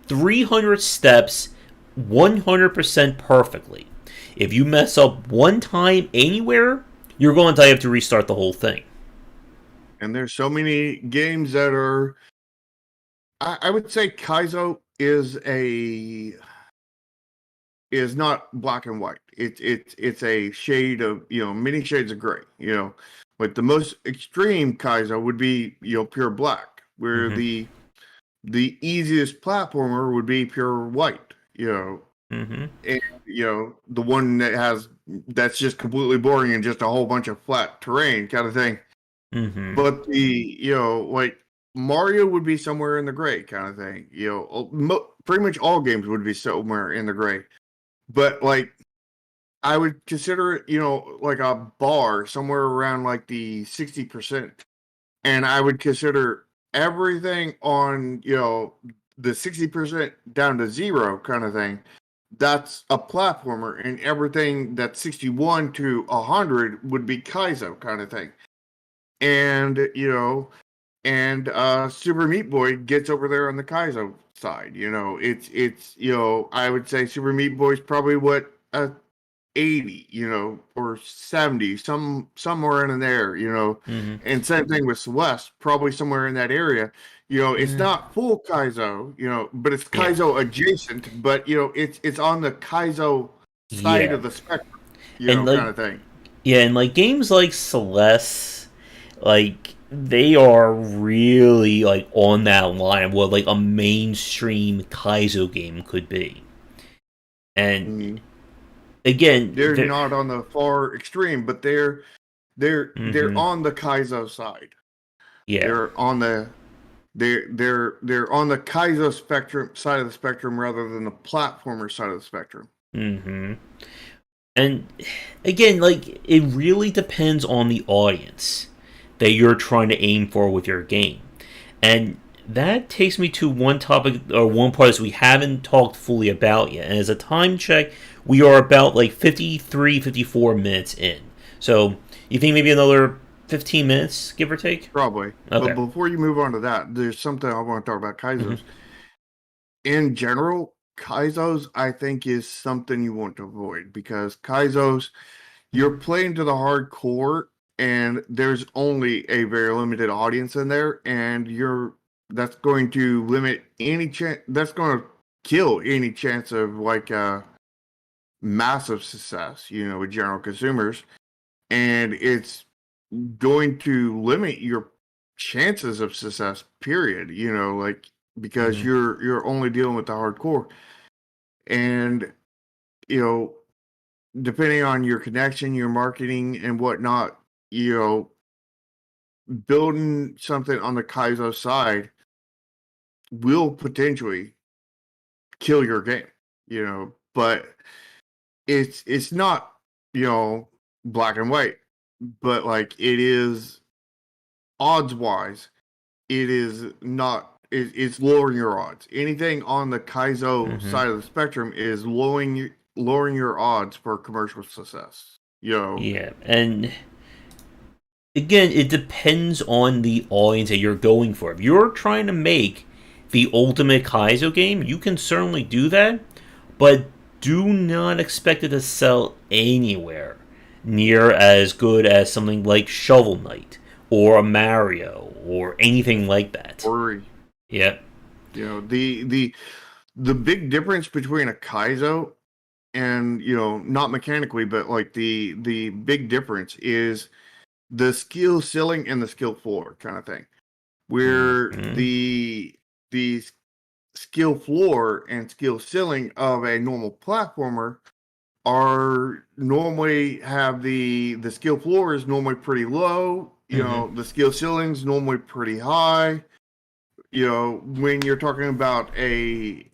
300 steps 100% perfectly. If you mess up one time anywhere, you're going to have to restart the whole thing. And there's so many games that are... I would say Kaizo is not black and white. It's a shade of, many shades of gray, But the most extreme Kaizo would be, pure black, where the easiest platformer would be pure white, And the one that's just completely boring and just a whole bunch of flat terrain kind of thing. But like Mario would be somewhere in the gray kind of thing. Pretty much all games would be somewhere in the gray. But like, I would consider it, like a bar somewhere around like the 60%. And I would consider everything on, the 60% down to 0 kind of thing. That's a platformer, and everything that's 61 to 100 would be Kaizo kind of thing. And, Super Meat Boy gets over there on the Kaizo side. It's I would say Super Meat Boy is probably what 80, or 70, somewhere in there, And same thing with Celeste, probably somewhere in that area. It's not full Kaizo, but it's Kaizo adjacent, but it's on the Kaizo side of the spectrum, and kind of thing. Yeah, and like games like Celeste, like they are really like on that line of what like a mainstream Kaizo game could be. And again, they're not on the far extreme, but they're on the Kaizo side. Yeah, they're on the Kaizo spectrum side of the spectrum rather than the platformer side of the spectrum. And again, like it really depends on the audience that you're trying to aim for with your game. And that takes me to one topic or one part that we haven't talked fully about yet. And as a time check, we are about like 53, 54 minutes in. So you think maybe another 15 minutes, give or take? Probably. Okay. But before you move on to that, there's something I want to talk about Kaizos. In general, Kaizos, I think, is something you want to avoid, because Kaizos, you're playing to the hardcore, and there's only a very limited audience in there, and that's going to limit any chance. That's going to kill any chance of like massive success, with general consumers. And it's going to limit your chances of success, period. Like, because Hmm. you're only dealing with the hardcore. And, you know, depending on your connection, your marketing and whatnot, you know, building something on the Kaizo side will potentially kill your game, but it's not, black and white, but like it is odds wise, it is not it's lowering your odds. Anything on the Kaizo Hmm. side of the spectrum is lowering your odds for commercial success. Yeah, and again, it depends on the audience that you're going for. If you're trying to make the ultimate Kaizo game, you can certainly do that, but do not expect it to sell anywhere near as good as something like Shovel Knight or a Mario or anything like that. Or Yeah. the big difference between a Kaizo and, not mechanically, but like the big difference is the skill ceiling and the skill floor kind of thing, where Mm-hmm. the skill floor and skill ceiling of a normal platformer are normally have the skill floor is normally pretty low. Mm-hmm. The skill ceiling's normally pretty high. When you're talking about a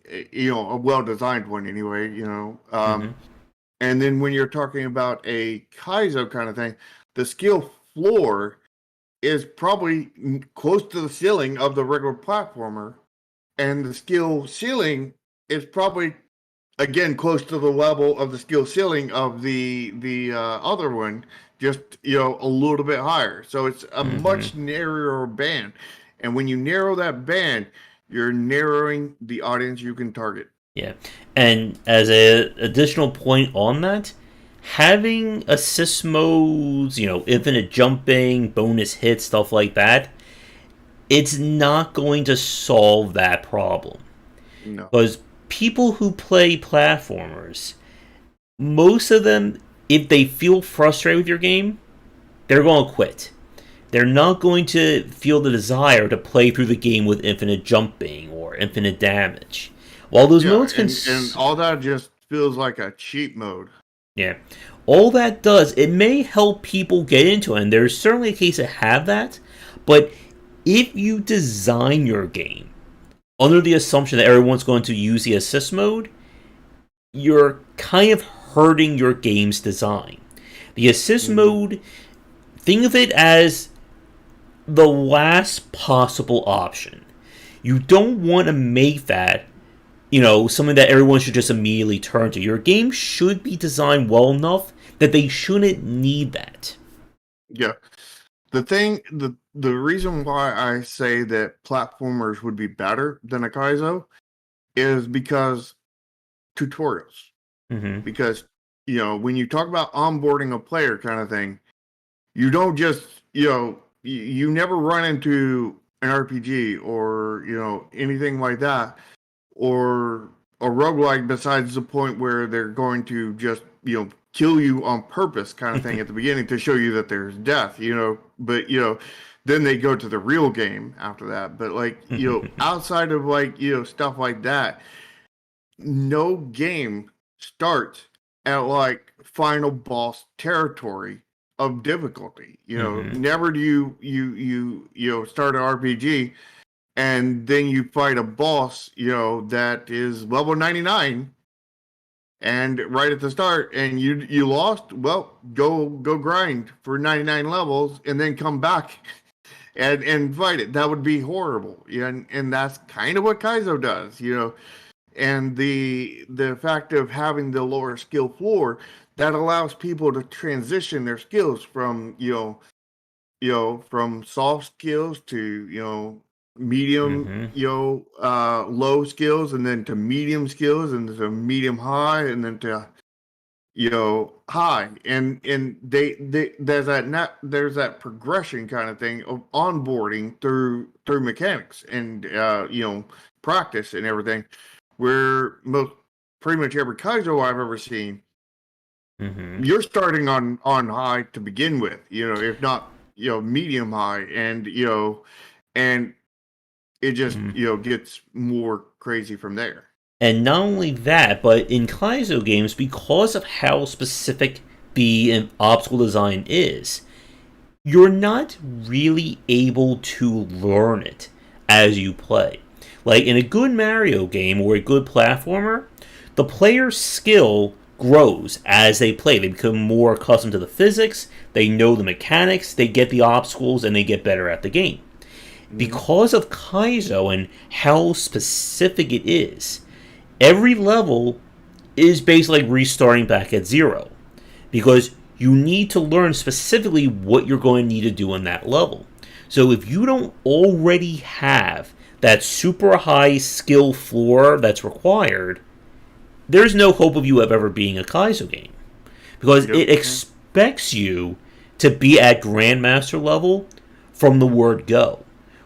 well designed one anyway. Mm-hmm. And then when you're talking about a Kaizo kind of thing, the skill floor is probably close to the ceiling of the regular platformer, and the skill ceiling is probably again close to the level of the skill ceiling of the other one, just a little bit higher. So it's a Mm-hmm. much narrower band, and when you narrow that band, you're narrowing the audience you can target. Yeah. And as a additional point on that, having assist modes, infinite jumping, bonus hits, stuff like that, it's not going to solve that problem. No. Because people who play platformers, most of them, if they feel frustrated with your game, they're going to quit. They're not going to feel the desire to play through the game with infinite jumping or infinite damage. While those Yeah, modes can. and all that just feels like a cheat mode. Yeah. All that does, it may help people get into it, and there's certainly a case to have that, but if you design your game under the assumption that everyone's going to use the assist mode, you're kind of hurting your game's design. The assist Hmm. mode, think of it as the last possible option. You don't want to make that, something that everyone should just immediately turn to. Your game should be designed well enough that they shouldn't need that. Yeah. The reason why I say that platformers would be better than a Kaizo is because tutorials. Mm-hmm. Because when you talk about onboarding a player kind of thing, you don't just you never run into an RPG or anything like that, or a roguelike, besides the point where they're going to just kill you on purpose kind of thing at the beginning to show you that there's death, but then they go to the real game after that. But like outside of like stuff like that, no game starts at like final boss territory of difficulty. Mm-hmm. Never do you start an RPG and then you fight a boss, that is level 99, and right at the start, and you lost. Well, go grind for 99 levels and then come back and fight it. That would be horrible. And that's kind of what Kaizo does, and the fact of having the lower skill floor, that allows people to transition their skills from from soft skills to medium, Mm-hmm. low skills, and then to medium skills, and to medium high, and then to high, and they there's that progression kind of thing of onboarding through mechanics and practice and everything, where most pretty much every Kaizo I've ever seen, Mm-hmm. you're starting on high to begin with, if not. medium high, and and it just gets more crazy from there. And not only that, but in Kaizo games, because of how specific the obstacle design is, you're not really able to learn it as you play. Like in a good Mario game or a good platformer, the player's skill grows as they play. They become more accustomed to the physics, they know the mechanics, they get the obstacles, and they get better at the game. Mhm. Because of Kaizo and how specific it is, every level is basically like restarting back at zero because you need to learn specifically what you're going to need to do in that level. So if you don't already have that super high skill floor that's required, there's no hope of you ever being a Kaizo game because Yep. it expects you to be at Grandmaster level from the word go.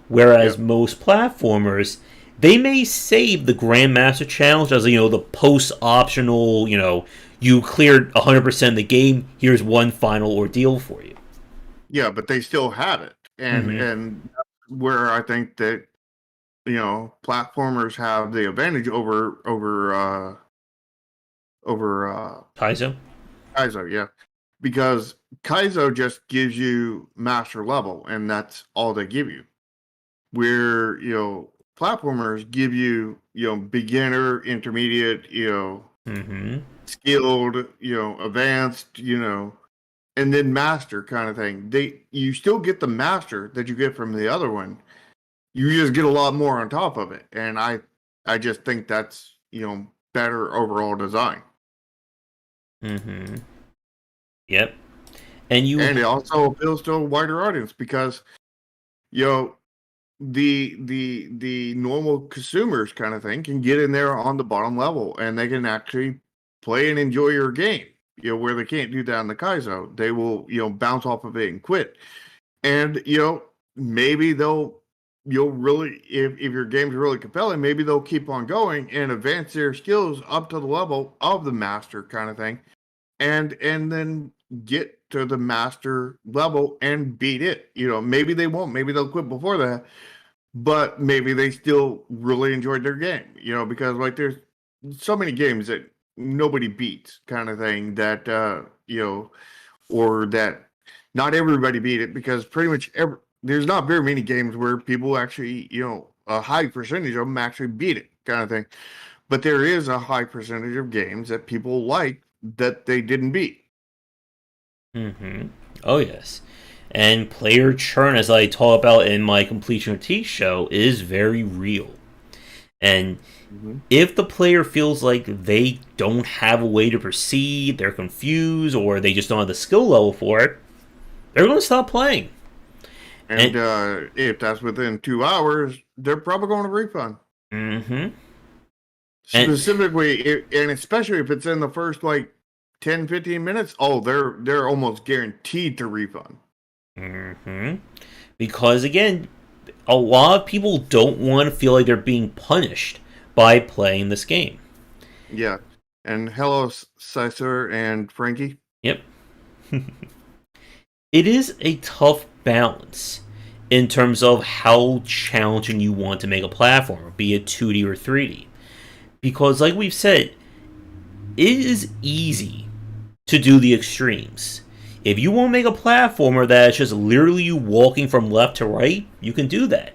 Whereas Yep. most platformers, they may save the Grandmaster challenge as the post optional. You cleared 100% of the game. Here's one final ordeal for you. Yeah, but they still have it, Mm-hmm. and that's where I think that platformers have the advantage over Kaizo. Kaizo. Yeah, because Kaizo just gives you master level, and that's all they give you. Where platformers give you beginner, intermediate, Mm-hmm. skilled, advanced, and then master kind of thing. You still get the master that you get from the other one. You just get a lot more on top of it, and I just think that's better overall design. Mm-hmm. Yep. And And it also appeals to a wider audience because you know the normal consumers kind of thing can get in there on the bottom level, and they can actually play and enjoy your game. Where they can't do that in the Kaizo, they will bounce off of it and quit. And maybe you'll really, if your game's really compelling, maybe they'll keep on going and advance their skills up to the level of the master kind of thing, and then get to the master level and beat it. Maybe they won't, maybe they'll quit before that, but maybe they still really enjoyed their game. Because like there's so many games that nobody beats kind of thing, that or that not everybody beat it, because pretty much there's not very many games where people actually, a high percentage of them actually beat it kind of thing. But there is a high percentage of games that people like that they didn't beat. Mm-hmm. Oh yes. And player churn, as I talk about in my completion critique show, is very real. And Mm-hmm. if the player feels like they don't have a way to proceed, they're confused, or they just don't have the skill level for it, they're going to stop playing. And And if that's within 2 hours, they're probably going to refund. mm-hmm. And Specifically, and especially if it's in the first like 10, 15 minutes, oh, they're almost guaranteed to refund. mm-hmm. Because again, a lot of people don't want to feel like they're being punished by playing this game. Yeah. And hello, Cesar and Frankie. Yep. It is a tough balance in terms of how challenging you want to make a platform, be it 2D or 3D. Because, like we've said, it is easy to do the extremes. If you want to make a platformer that's just literally you walking from left to right, you can do that.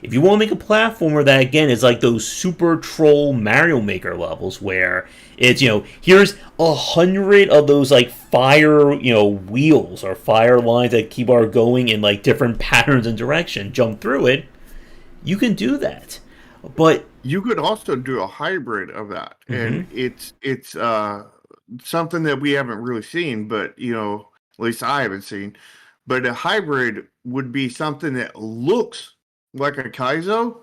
If you want to make a platformer that again is like those super troll Mario Maker levels where it's here's 100 of those like fire wheels or fire lines that keep on going in like different patterns and direction, jump through it, you can do that. But You could also do a hybrid of that, mm-hmm, and it's something that we haven't really seen, but at least I haven't seen. But a hybrid would be something that looks like a Kaizo,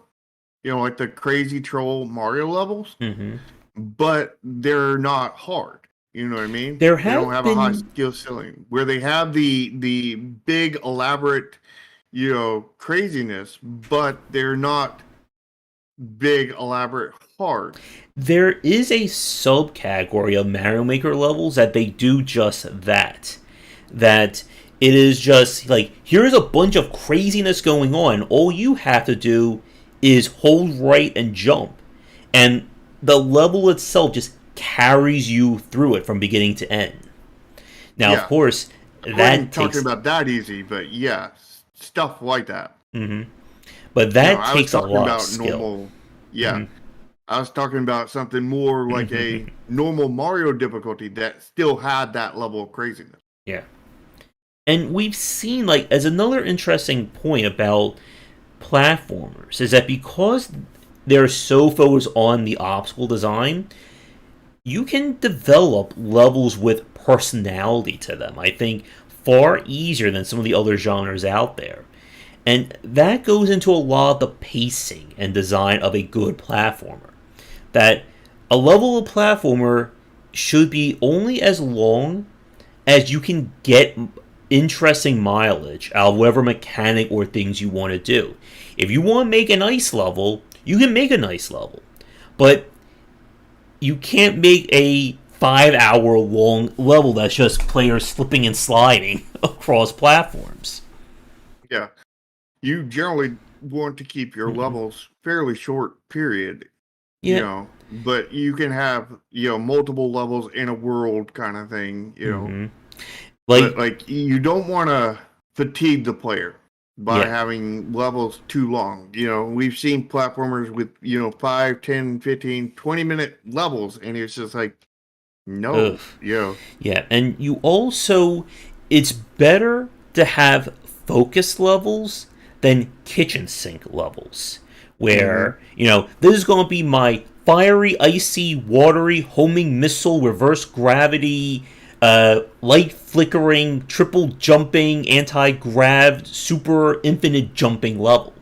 like the crazy troll Mario levels, mm-hmm. but they're not hard. You know what I mean? There They don't have have a high been skill ceiling where they have the big elaborate, craziness, but they're not big elaborate hard. there is a subcategory of Mario Maker levels that they do just that. That It is just like, here's a bunch of craziness going on. All you have to do is hold right and jump. And the level itself just carries you through it from beginning to end. Now, of Yeah. course, I that wasn't talking takes. about that easy, but yeah, stuff like that. But No, that I was takes a talking lot of about skill. normal. Yeah, I was talking about something more like a normal Mario difficulty that still had that level of craziness. Yeah. And we've seen, like, as another interesting point about platformers, is that because they're so focused on the obstacle design, you can develop levels with personality to them. I think far easier than some of the other genres out there. And that goes into a lot of the pacing and design of a good platformer. That a level of platformer should be only as long as you can get interesting mileage out of whatever mechanic or things you want to do. If you want to make a nice level, you can make a nice level. But you can't make a 5 hour long level that's just players slipping and sliding across platforms. Yeah, you generally want to keep your levels fairly short, period. Yeah. But you can have multiple levels in a world kind of thing. But Like, like you don't want to fatigue the player by yeah. having levels too long. We've seen platformers with 5, 10, 15, 20 minute levels, and it's just like, Ugh. no. Yeah. And you also, it's better to have focus levels than kitchen sink levels. Hmm. Where, this is going to be my fiery, icy, watery, homing missile, reverse gravity, light flickering, triple jumping, anti grav, super infinite jumping level.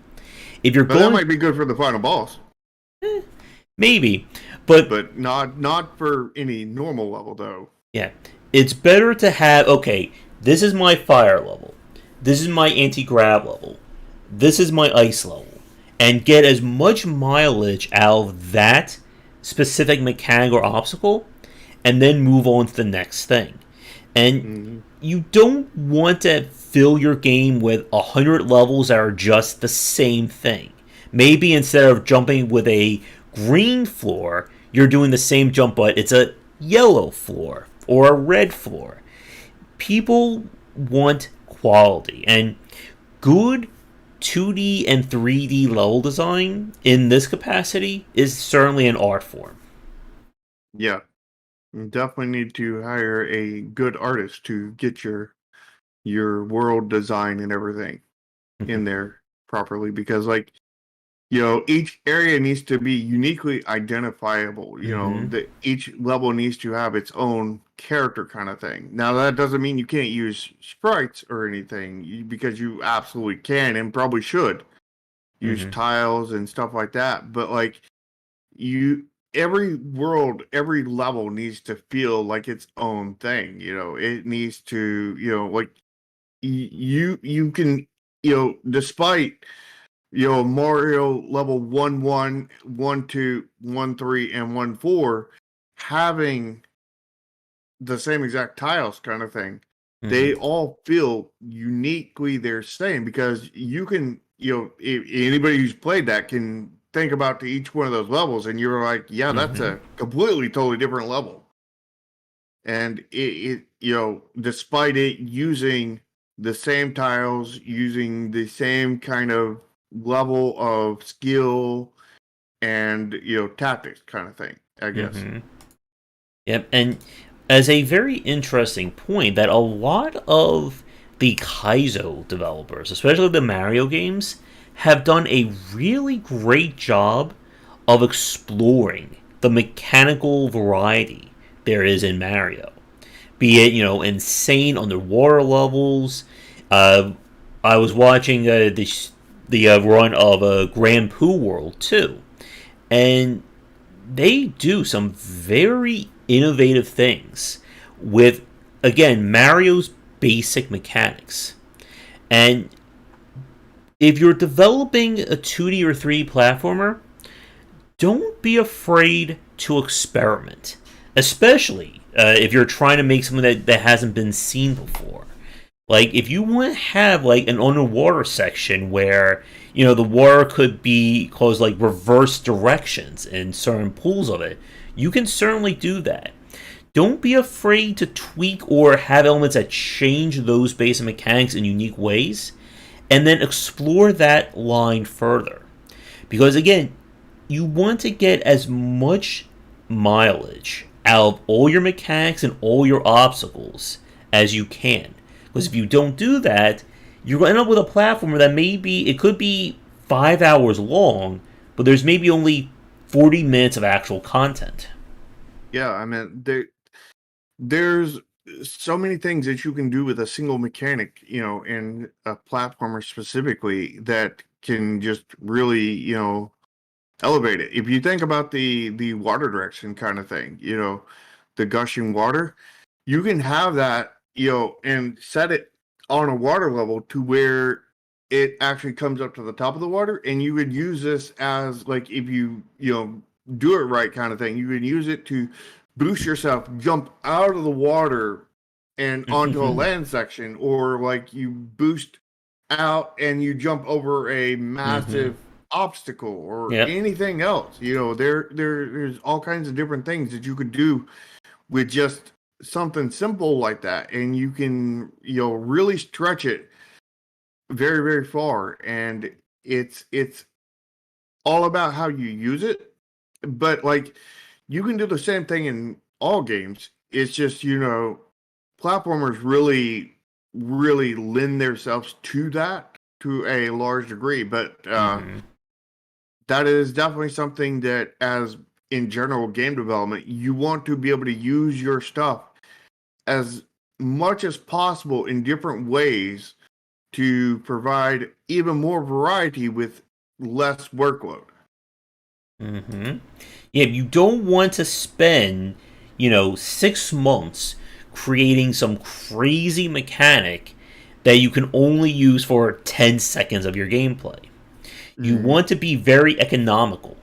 If you're But that going, might be good for the final boss, maybe, but but not for any normal level though. yeah, it's better to have, okay, this is my fire level, this is my anti grav level, this is my ice level, and get as much mileage out of that specific mechanic or obstacle, and then move on to the next thing. And Hmm. you don't want to fill your game with 100 levels that are just the same thing. Maybe instead of jumping with a green floor, you're doing the same jump, but it's a yellow floor or a red floor. People want quality, and good 2D and 3D level design in this capacity is certainly an art form. Yeah, you definitely need to hire a good artist to get your world design and everything in there properly, because like each area needs to be uniquely identifiable. Mm-hmm. That each level needs to have its own character kind of thing. Now that doesn't mean you can't use sprites or anything, because you absolutely can and probably should use Mm-hmm. tiles and stuff like that. But like you every world, every level needs to feel like its own thing. It needs to, like you can, despite Mario level 1-1, 1-2, 1-3, and 1-4 having the same exact tiles kind of thing. Mm-hmm. They all feel uniquely their same, because you can, if anybody who's played that can think about to each one of those levels, and you're like, yeah, that's Mm-hmm. a completely totally different level. And despite it using the same tiles, using the same kind of level of skill and tactics kind of thing, I guess. Mm-hmm. Yep, and as a very interesting point, that a lot of the Kaizo developers, especially the Mario games, have done a really great job of exploring the mechanical variety there is in Mario. Be it, insane underwater levels. Uh, I was watching the run of Grand Poo World too, and they do some very innovative things with, again, Mario's basic mechanics. And if you're developing a 2D or 3D platformer, don't be afraid to experiment, especially if you're trying to make something that hasn't been seen before. Like, if you want to have, like, an underwater section where, the water could be cause, like, reverse directions in certain pools of it, you can certainly do that. Don't be afraid to tweak or have elements that change those basic mechanics in unique ways, and then explore that line further. Because, again, you want to get as much mileage out of all your mechanics and all your obstacles as you can. Because if you don't do that, you're going to end up with a platformer that maybe it could be 5 hours long, but there's maybe only 40 minutes of actual content. Yeah, I mean, there's so many things that you can do with a single mechanic, in a platformer specifically that can just really, elevate it. If you think about the water direction kind of thing, the gushing water, you can have that, and set it on a water level to where it actually comes up to the top of the water, and you would use this as like if you do it right kind of thing. You would use it to boost yourself, jump out of the water and onto a land section, or like you boost out and you jump over a massive obstacle or Yep. anything else. There's all kinds of different things that you could do with just something simple like that, and you can really stretch it very, very far. And it's all about how you use it. But like, you can do the same thing in all games. It's just, platformers really, really lend themselves to that to a large degree. But that is definitely something that, as in general game development, you want to be able to use your stuff as much as possible in different ways to provide even more variety with less workload. Yeah, you don't want to spend, 6 months creating some crazy mechanic that you can only use for 10 seconds of your gameplay. You Mm-hmm. want to be very economical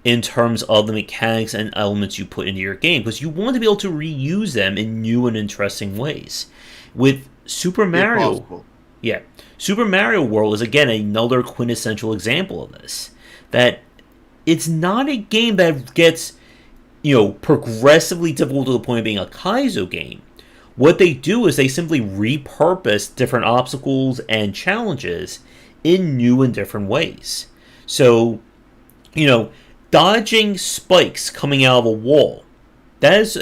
in terms of the mechanics and elements you put into your game, because you want to be able to reuse them in new and interesting ways. With Super If Mario, possible. yeah, Super Mario World is again another quintessential example of this. That it's not a game that gets, progressively difficult to the point of being a Kaizo game. What they do is they simply repurpose different obstacles and challenges in new and different ways. So, you know, dodging spikes coming out of a wall, that is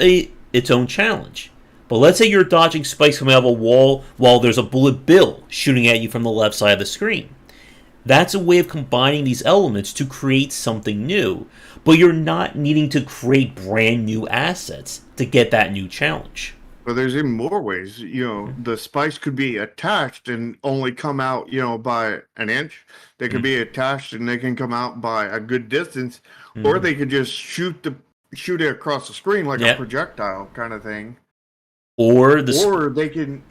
its own challenge. But let's say you're dodging spikes coming out of a wall while there's a bullet bill shooting at you from the left side of the screen. That's a way of combining these elements to create something new, but you're not needing to create brand new assets to get that new challenge. But there's even more ways. The spikes could be attached and only come out, by an inch. They could be attached and they can come out by a good distance, or they could just shoot it across the screen like a Yep. projectile kind of thing. Or the Or they can,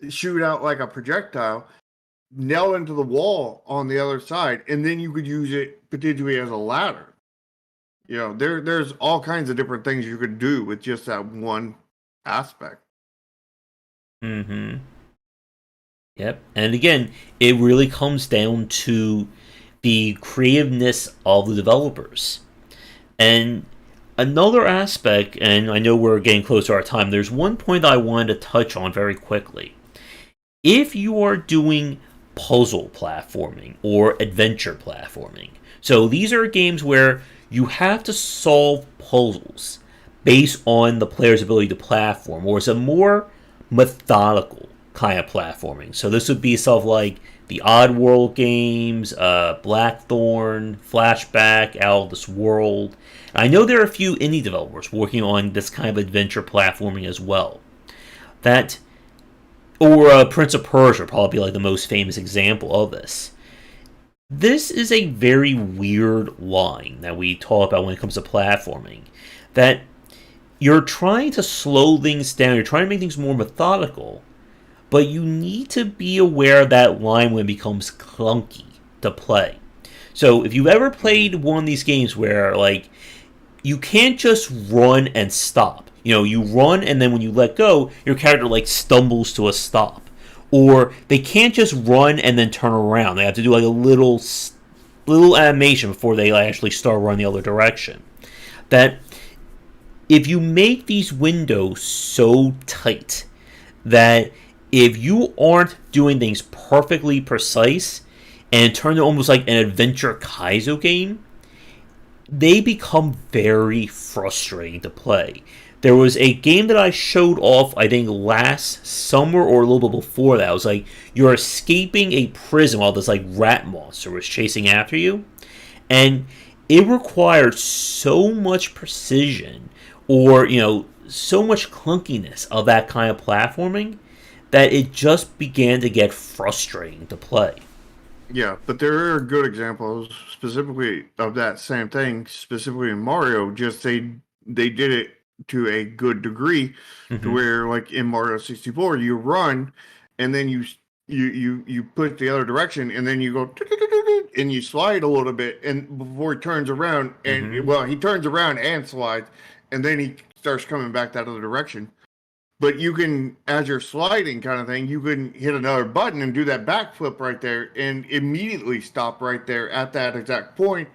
shoot out like a projectile, nail into the wall on the other side, and then you could use it potentially as a ladder. There's all kinds of different things you could do with just that one aspect. Mm-hmm. Yep. And again, it really comes down to the creativeness of the developers. And another aspect, and I know we're getting close to our time, there's one point I wanted to touch on very quickly. If you are doing puzzle platforming or adventure platforming, so these are games where you have to solve puzzles based on the player's ability to platform, or it's a more methodical kind of platforming. So this would be stuff like the Oddworld games, Blackthorn, Flashback, Out of This World. I know there are a few indie developers working on this kind of adventure platforming as well. That, or Prince of Persia, probably like the most famous example of this. This is a very weird line that we talk about when it comes to platforming. That you're trying to slow things down, you're trying to make things more methodical, but you need to be aware of that line when it becomes clunky to play. So if you've ever played one of these games where, like, you can't just run and stop. You run, and then when you let go, your character like stumbles to a stop. Or they can't just run and then turn around. They have to do like a little animation before they actually start running the other direction. That if you make these windows so tight that if you aren't doing things perfectly precise and turn it almost like an adventure kaizo game, they become very frustrating to play. There was a game that I showed off, I think, last summer or a little bit before that. It was like you're escaping a prison while this like rat monster was chasing after you, and it required so much precision, or so much clunkiness of that kind of platforming, that it just began to get frustrating to play. Yeah, but there are good examples specifically of that same thing, specifically in Mario. Just they did it to a good degree, to Mm-hmm. where like in Mario 64, you run, and then you put the other direction, and then you go and you slide a little bit, and before he turns around, and Mm-hmm. well, he turns around and slides, and then he starts coming back that other direction. But you can, as you're sliding kind of thing, you can hit another button and do that backflip right there and immediately stop right there at that exact point,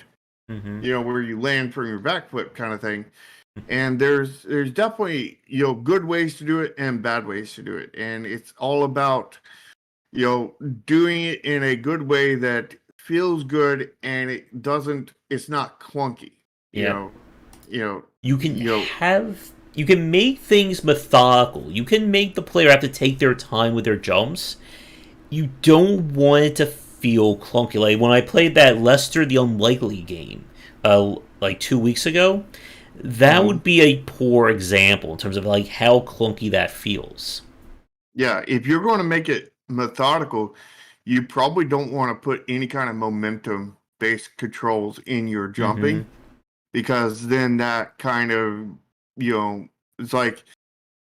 Mm-hmm. where you land from your backflip kind of thing. And there's definitely, good ways to do it and bad ways to do it. And it's all about, doing it in a good way that feels good and it's not clunky, you Yeah. know, you know, You can you know, have you can make things methodical. You can make the player have to take their time with their jumps. You don't want it to feel clunky. Like when I played that Lester the Unlikely game, like 2 weeks ago, that mhm. would be a poor example in terms of like how clunky that feels. Yeah, if you're going to make it methodical, you probably don't want to put any kind of momentum based controls in your Mm-hmm. jumping, because then that kind of, it's like,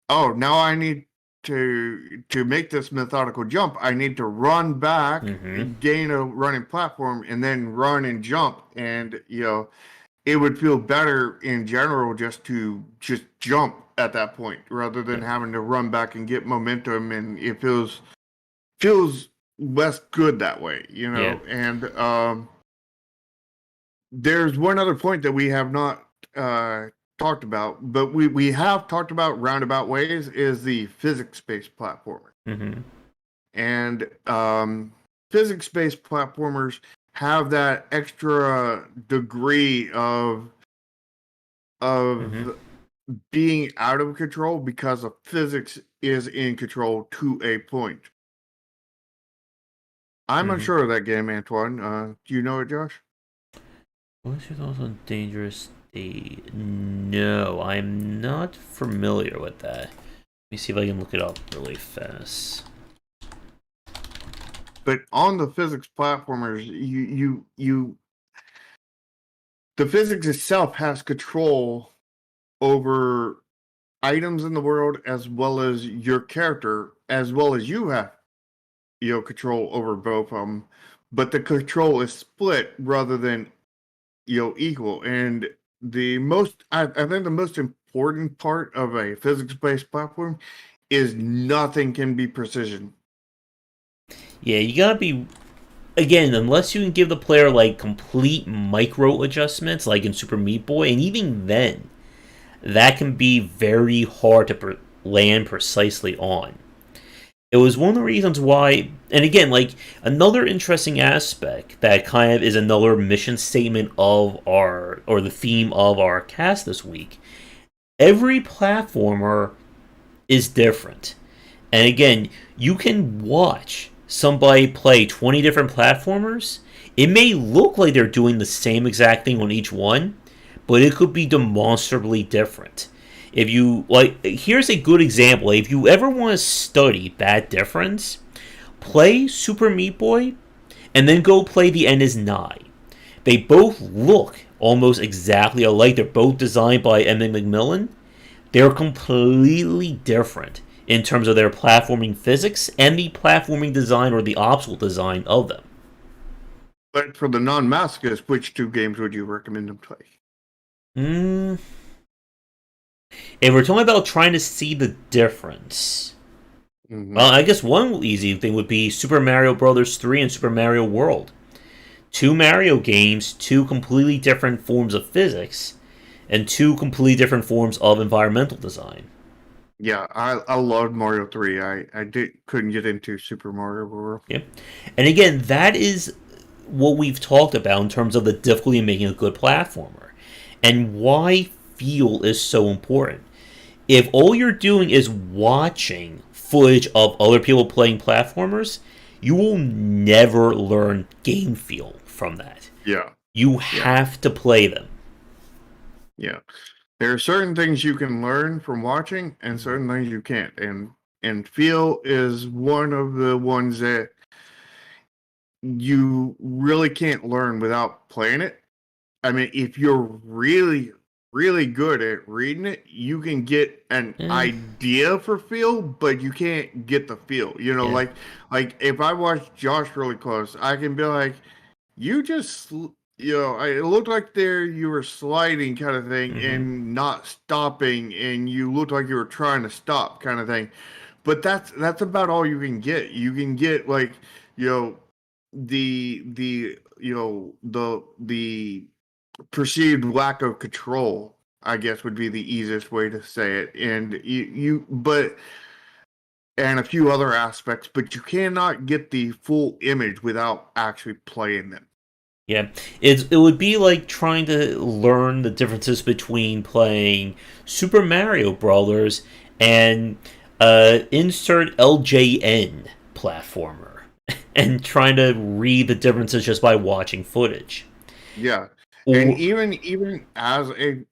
oh, now I need to make this methodical jump. I need to run back, Mm-hmm. gain a running platform, and then run and jump. And, it would feel better in general just jump at that point rather than Yeah. having to run back and get momentum, and it feels less good that way, Yeah. and there's one other point that we have not talked about, but we have talked about roundabout ways, is the physics-based platformer. Mm-hmm. And physics-based platformers have that extra degree Mm-hmm. of being out of control because of physics is in control to a point. I'm Mm-hmm. unsure of that game, Antoine. Do you know it, Josh? What's your thoughts on Dangerous State? No, I'm not familiar with that. Let me see if I can look it up really fast. But on the physics platformers, the physics itself has control over items in the world, as well as your character, as well as you have control over both of them. But the control is split rather than equal. And I think the most important part of a physics-based platform is nothing can be precision. Yeah, you gotta be, again, unless you can give the player like complete micro adjustments, like in Super Meat Boy, and even then, that can be very hard to land precisely on. It was one of the reasons why, and again, like another interesting aspect that kind of is another mission statement of our, or the theme of our cast this week. Every platformer is different. And again, you can watch somebody play 20 different platformers. It may look like they're doing the same exact thing on each one, but it could be demonstrably different. If you like, here's a good example. If you ever want to study that difference, play Super Meat Boy and then go play The End Is Nigh. They both look almost exactly alike. They're both designed by Emmett McMillan. They're completely different in terms of their platforming physics and the platforming design or the obstacle design of them. But for the non-masochists, which two games would you recommend them play? Mm, If we're talking about trying to see the difference, Hmm. well, I guess one easy thing would be Super Mario Brothers 3 and Super Mario World. Two Mario games, two completely different forms of physics, and two completely different forms of environmental design. Yeah, I loved Mario 3. I couldn't get into Super Mario World. Yeah. And again, that is what we've talked about in terms of the difficulty of making a good platformer and why feel is so important. If all you're doing is watching footage of other people playing platformers, you will never learn game feel from that. Yeah, You yeah, have to play them. yeah. There are certain things you can learn from watching and certain things you can't. And feel is one of the ones that you really can't learn without playing it. I mean, if you're really, really good at reading it, you can get an Eh, idea for feel, but you can't get the feel. yeah. Like if I watch Josh really close, I can be like, you just, it looked like there you were sliding kind of thing Hmm. and not stopping, and you looked like you were trying to stop kind of thing. But that's about all you can get. You can get like, you know, the perceived lack of control, I guess would be the easiest way to say it. And but and a few other aspects, but you cannot get the full image without actually playing them. Yeah, it would be like trying to learn the differences between playing Super Mario Brothers and insert LJN platformer, and trying to read the differences just by watching footage. Yeah. And Or even as a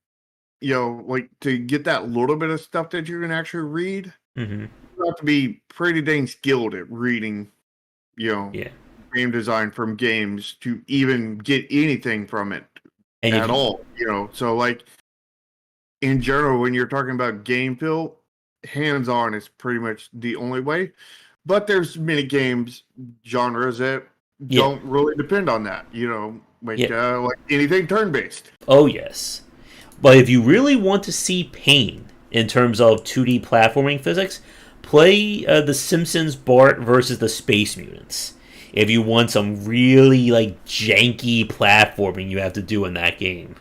like to get that little bit of stuff that you can actually read, Mhm. you have to be pretty dang skilled at reading, you know, Yeah, game design from games to even get anything from it and if at you all. So like in general, when you're talking about game feel, hands on is pretty much the only way. But there's many games genres that yeah don't really depend on that. yeah Like anything turn based. oh yes, but if you really want to see pain in terms of 2D platforming physics, play The Simpsons Bart versus the Space Mutants. If you want some really like janky platforming you have to do in that game.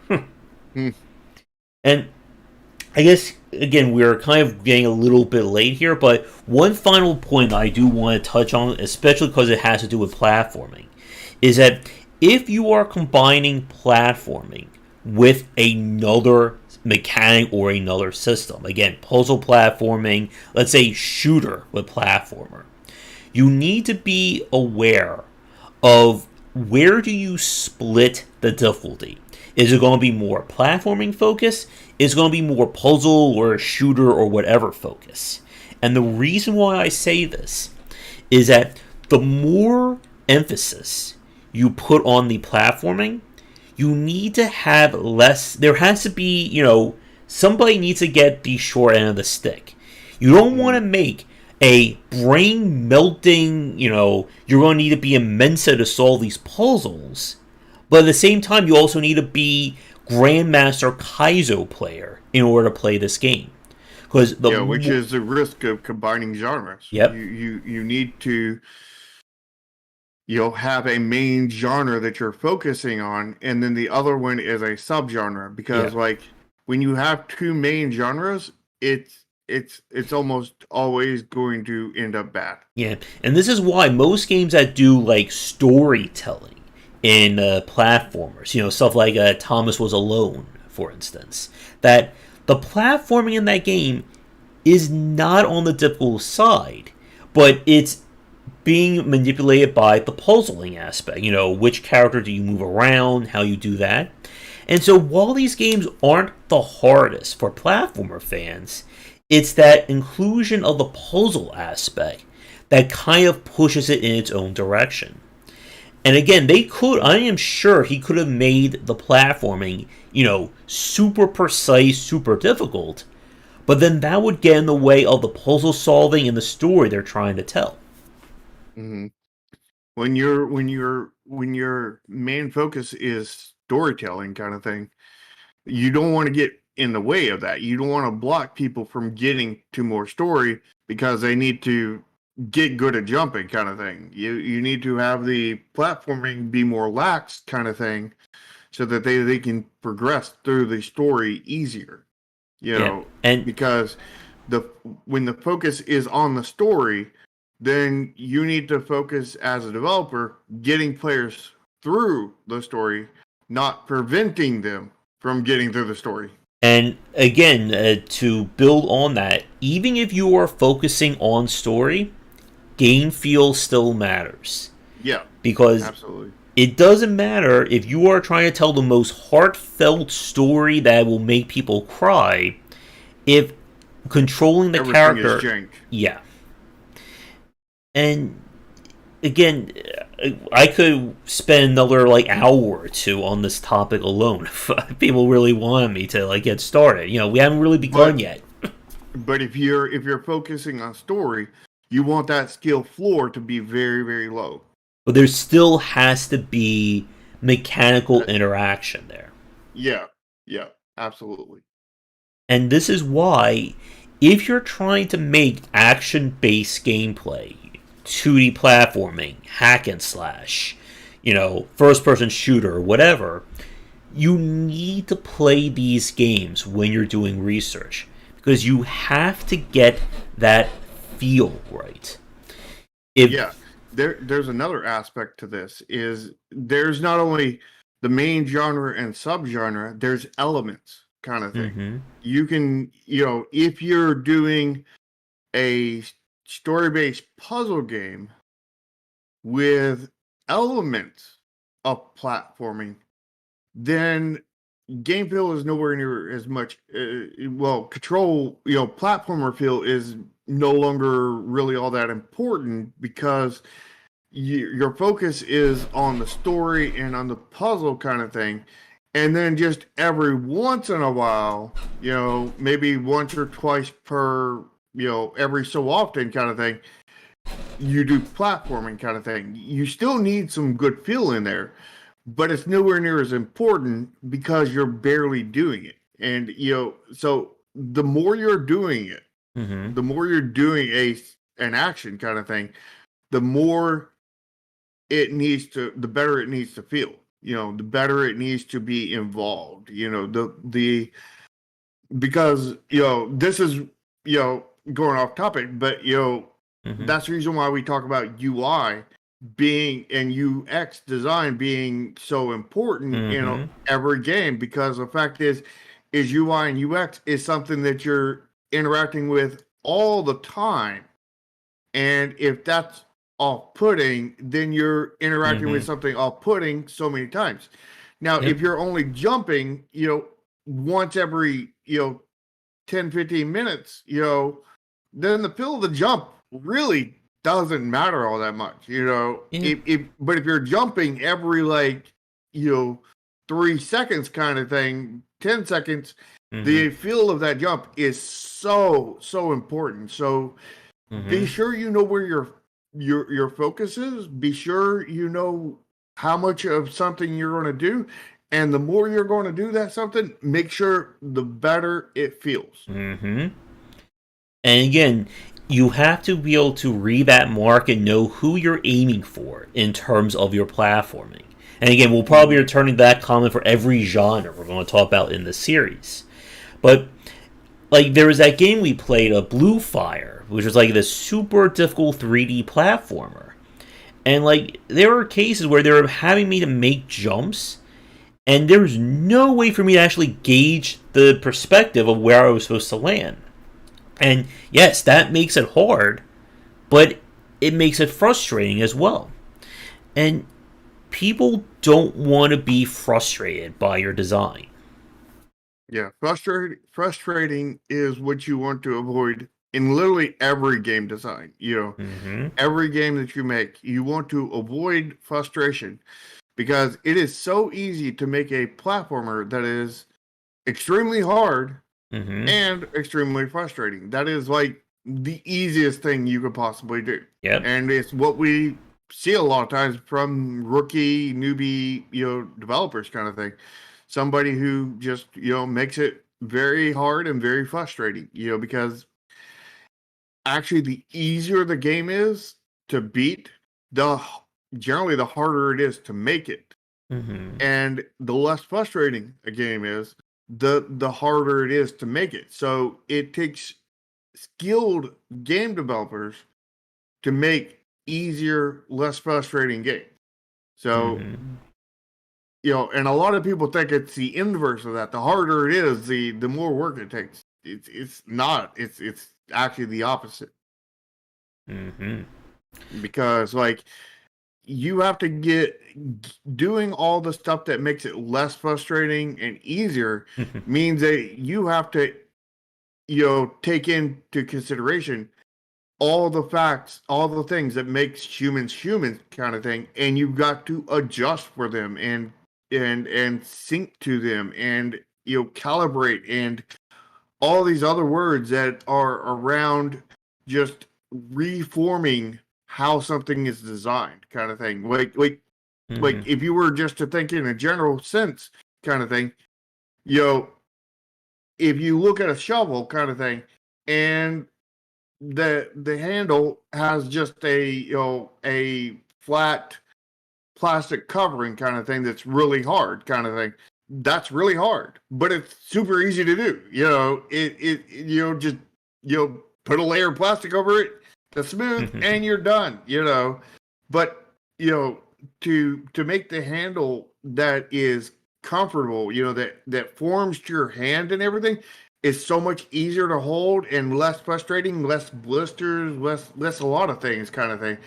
Hmm. And I guess again we're kind of getting a little bit late here, but one final point I do want to touch on, especially because it has to do with platforming, is that if you are combining platforming with another mechanic or another system, again, puzzle platforming, let's say shooter with platformer, you need to be aware of where do you split the difficulty. Is it going to be more platforming focus? Is it going to be more puzzle or shooter or whatever focus? And the reason why I say this is that the more emphasis you put on the platforming, you need to have less. There has to be, somebody needs to get the short end of the stick. You don't want Hmm. to make a brain melting, you're going to need to be a Mensa to solve these puzzles. But at the same time, you also need to be Grandmaster Kaizo player in order to play this game. Because Yeah, which is the risk of combining genres. yep, You need to have a main genre that you're focusing on, and then the other one is a subgenre. Because yep, like when you have two main genres, it's almost always going to end up bad. yeah. And this is why most games that do like storytelling in platformers, stuff like Thomas Was Alone, for instance, that the platforming in that game is not on the difficult side, but it's being manipulated by the puzzling aspect. Which character do you move around, how you do that. And so while these games aren't the hardest for platformer fans, it's that inclusion of the puzzle aspect that kind of pushes it in its own direction. And again, I am sure he could have made the platforming, super precise, super difficult, but then that would get in the way of the puzzle solving and the story they're trying to tell. Hmm. When your main focus is storytelling kind of thing, you don't want to get in the way of that. You don't want to block people from getting to more story because they need to get good at jumping, kind of thing. You need to have the platforming be more lax, kind of thing, so that they can progress through the story easier. You Yeah, know, and because the when the focus is on the story, then you need to focus as a developer getting players through the story, not preventing them from getting through the story. and again, to build on that, even if you are focusing on story, game feel still matters Yeah, because absolutely. it doesn't matter if you are trying to tell the most heartfelt story that will make people cry if controlling the Everything is character. jank. Yeah, and again, I could spend another like hour or two on this topic alone if people really wanted me to like get started. We haven't really begun But yet. but if you're focusing on story, you want that skill floor to be very, very low. But there still has to be mechanical Uh, interaction there. yeah, yeah, absolutely. And this is why, if you're trying to make action based gameplay, 2D platforming, hack and slash, first person shooter, whatever, you need to play these games when you're doing research because you have to get that feel right. If Yeah, there's another aspect to this is there's not only the main genre and subgenre, there's elements kind of thing. mm-hmm, You can, if you're doing a story-based puzzle game with elements of platforming, then game feel is nowhere near as much. Control, platformer feel is no longer really all that important because your focus is on the story and on the puzzle kind of thing. And then just every once in a while, maybe once or twice per, every so often kind of thing, you do platforming kind of thing. You still need some good feel in there, but it's nowhere near as important because you're barely doing it. And, so the more you're doing it, mm-hmm, the more you're doing an action kind of thing, the more the better it needs to feel. The better it needs to be involved. The because this is going off topic, but mm-hmm, that's the reason why we talk about UI being and UX design being so important in mm-hmm, every game because the fact is UI and UX is something that you're interacting with all the time. And if that's off-putting, then you're interacting with mm-hmm, something off-putting so many times. Now, yep, if you're only jumping, once every, 10, 15 minutes, then the feel of the jump really doesn't matter all that much, yep, but if you're jumping every 3 seconds kind of thing, 10 seconds, mm-hmm, the feel of that jump is so important. So be mm-hmm. sure you know where your focus is. Be sure you know how much of something you're going to do, and the more you're going to do that something, make sure the better it feels. Mm-hmm. And again, you have to be able to read that mark and know who you're aiming for in terms of your platforming. And again, we'll probably be Mhm. returning to that comment for every genre we're going to talk about in this series. But like there was that game we played, a Blue Fire, which was like this super difficult 3D platformer. And like there were cases where they were having me to make jumps, and there was no way for me to actually gauge the perspective of where I was supposed to land. And yes, that makes it hard, but it makes it frustrating as well. And people don't want to be frustrated by your design. Yeah, frustrating is what you want to avoid in literally every game design. Mm-hmm. Every game that you make, you want to avoid frustration because it is so easy to make a platformer that is extremely hard Mm-hmm. and extremely frustrating. That is like the easiest thing you could possibly do. Yep. And it's what we see a lot of times from rookie, newbie, developers kind of thing. Somebody who just, makes it very hard and very frustrating, because actually the easier the game is to beat, the generally the harder it is to make it. Mm-hmm. And the less frustrating a game is, the harder it is to make it. So it takes skilled game developers to make easier, less frustrating games. So, Mm-hmm. and a lot of people think it's the inverse of that. The harder it is, the more work it takes. It's not. It's actually the opposite. Mm-hmm. Because like you have to get doing all the stuff that makes it less frustrating and easier means that you have to take into consideration all the facts, all the things that makes humans humans kind of thing, and you've got to adjust for them and sync to them and calibrate and all these other words that are around just reforming how something is designed kind of thing. Like Mm-hmm. if you were just to think in a general sense kind of thing, you know, if you look at a shovel kind of thing and the handle has just a flat plastic covering kind of thing that's really hard kind of thing. That's really hard, but it's super easy to do. Just put a layer of plastic over it that's smooth and you're done. But to make the handle that is comfortable, that forms to your hand and everything, is so much easier to hold and less frustrating, less blisters, less a lot of things kind of thing.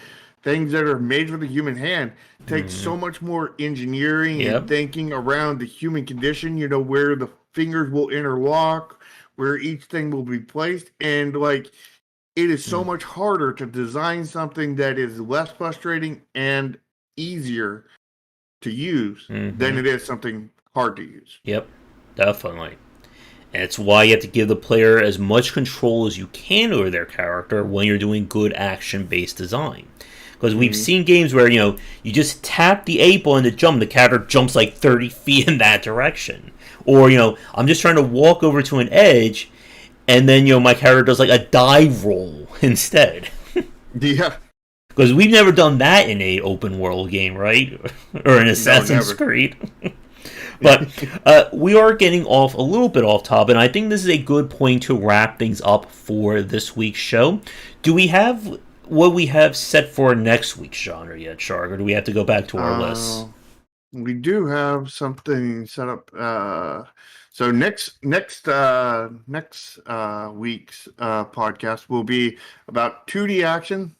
Things that are made for the human hand take Mm-hmm. so much more engineering and Yep. thinking around the human condition, where the fingers will interlock, where each thing will be placed. And like it is so much harder to design something that is less frustrating and easier to use than Mm-hmm. it is something hard to use. Yep. Definitely. And it's why you have to give the player as much control as you can over their character when you're doing good action based design. Because we've Mm-hmm. seen games where, you just tap the A button to jump, the character jumps like 30 feet in that direction. Or, I'm just trying to walk over to an edge, and then, my character does like a dive roll instead. Yeah. Because we've never done that in a open world game, right? Or an No, Assassin's never. Creed. But we are getting off a little bit off top, and I think this is a good point to wrap things up for this week's show. Do we have what we have set for next week's genre yet, Shark, or do we have to go back to our lists? uh, we do have something set up. So next week's podcast will be about 2D action,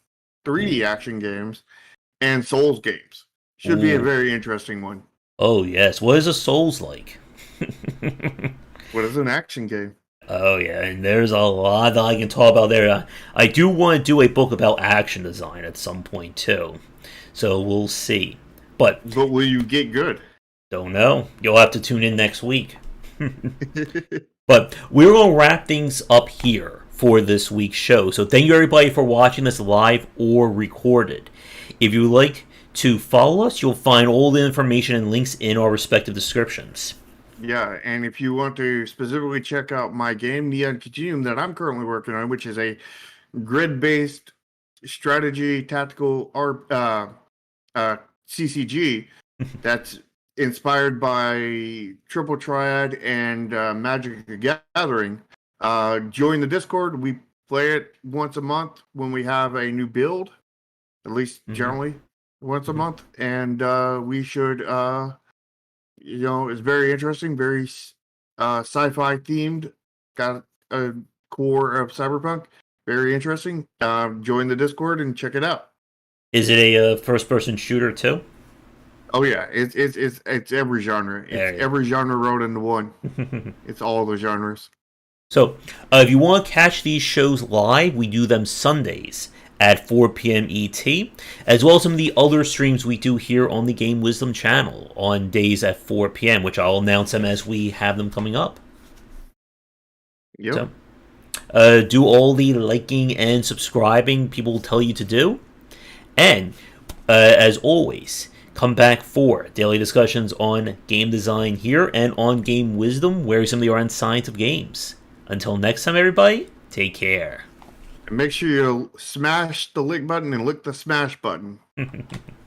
3D action games, and Souls games. Should be a Ooh. very interesting one. Oh, yes. What is a Souls like? What is an action game? Oh, yeah, and there's a lot that I can talk about there. I do want to do a book about action design at some point, too. So we'll see. But But will you get good? don't know. You'll have to tune in next week. But we're going to wrap things up here for this week's show. So thank you everybody for watching this live or recorded. If you would like to follow us, you'll find all the information and links in our respective descriptions. Yeah, and if you want to specifically check out my game, Neon Continuum, that I'm currently working on, which is a grid-based strategy tactical CCG that's inspired by Triple Triad and Magic the Gathering. Join the Discord. We play it once a month when we have a new build, at least generally once a month, and we should. It's very interesting, very sci-fi themed. Got a core of cyberpunk. Very interesting. Join the Discord and check it out. Is it a first-person shooter too? Oh yeah, it's every genre. It's There you every genre rolled into one. go. It's all the genres. So, if you want to catch these shows live, we do them Sundays at 4 p.m. ET, as well as some of the other streams we do here on the Game Wisdom channel on days at 4 p.m., which I'll announce them as we have them coming up. Yep. So, do all the liking and subscribing people tell you to do. And, as always, come back for daily discussions on game design here and on game wisdom, where we simply are on science of games. Until next time, everybody, take care. And make sure you smash the like button and lick the smash button.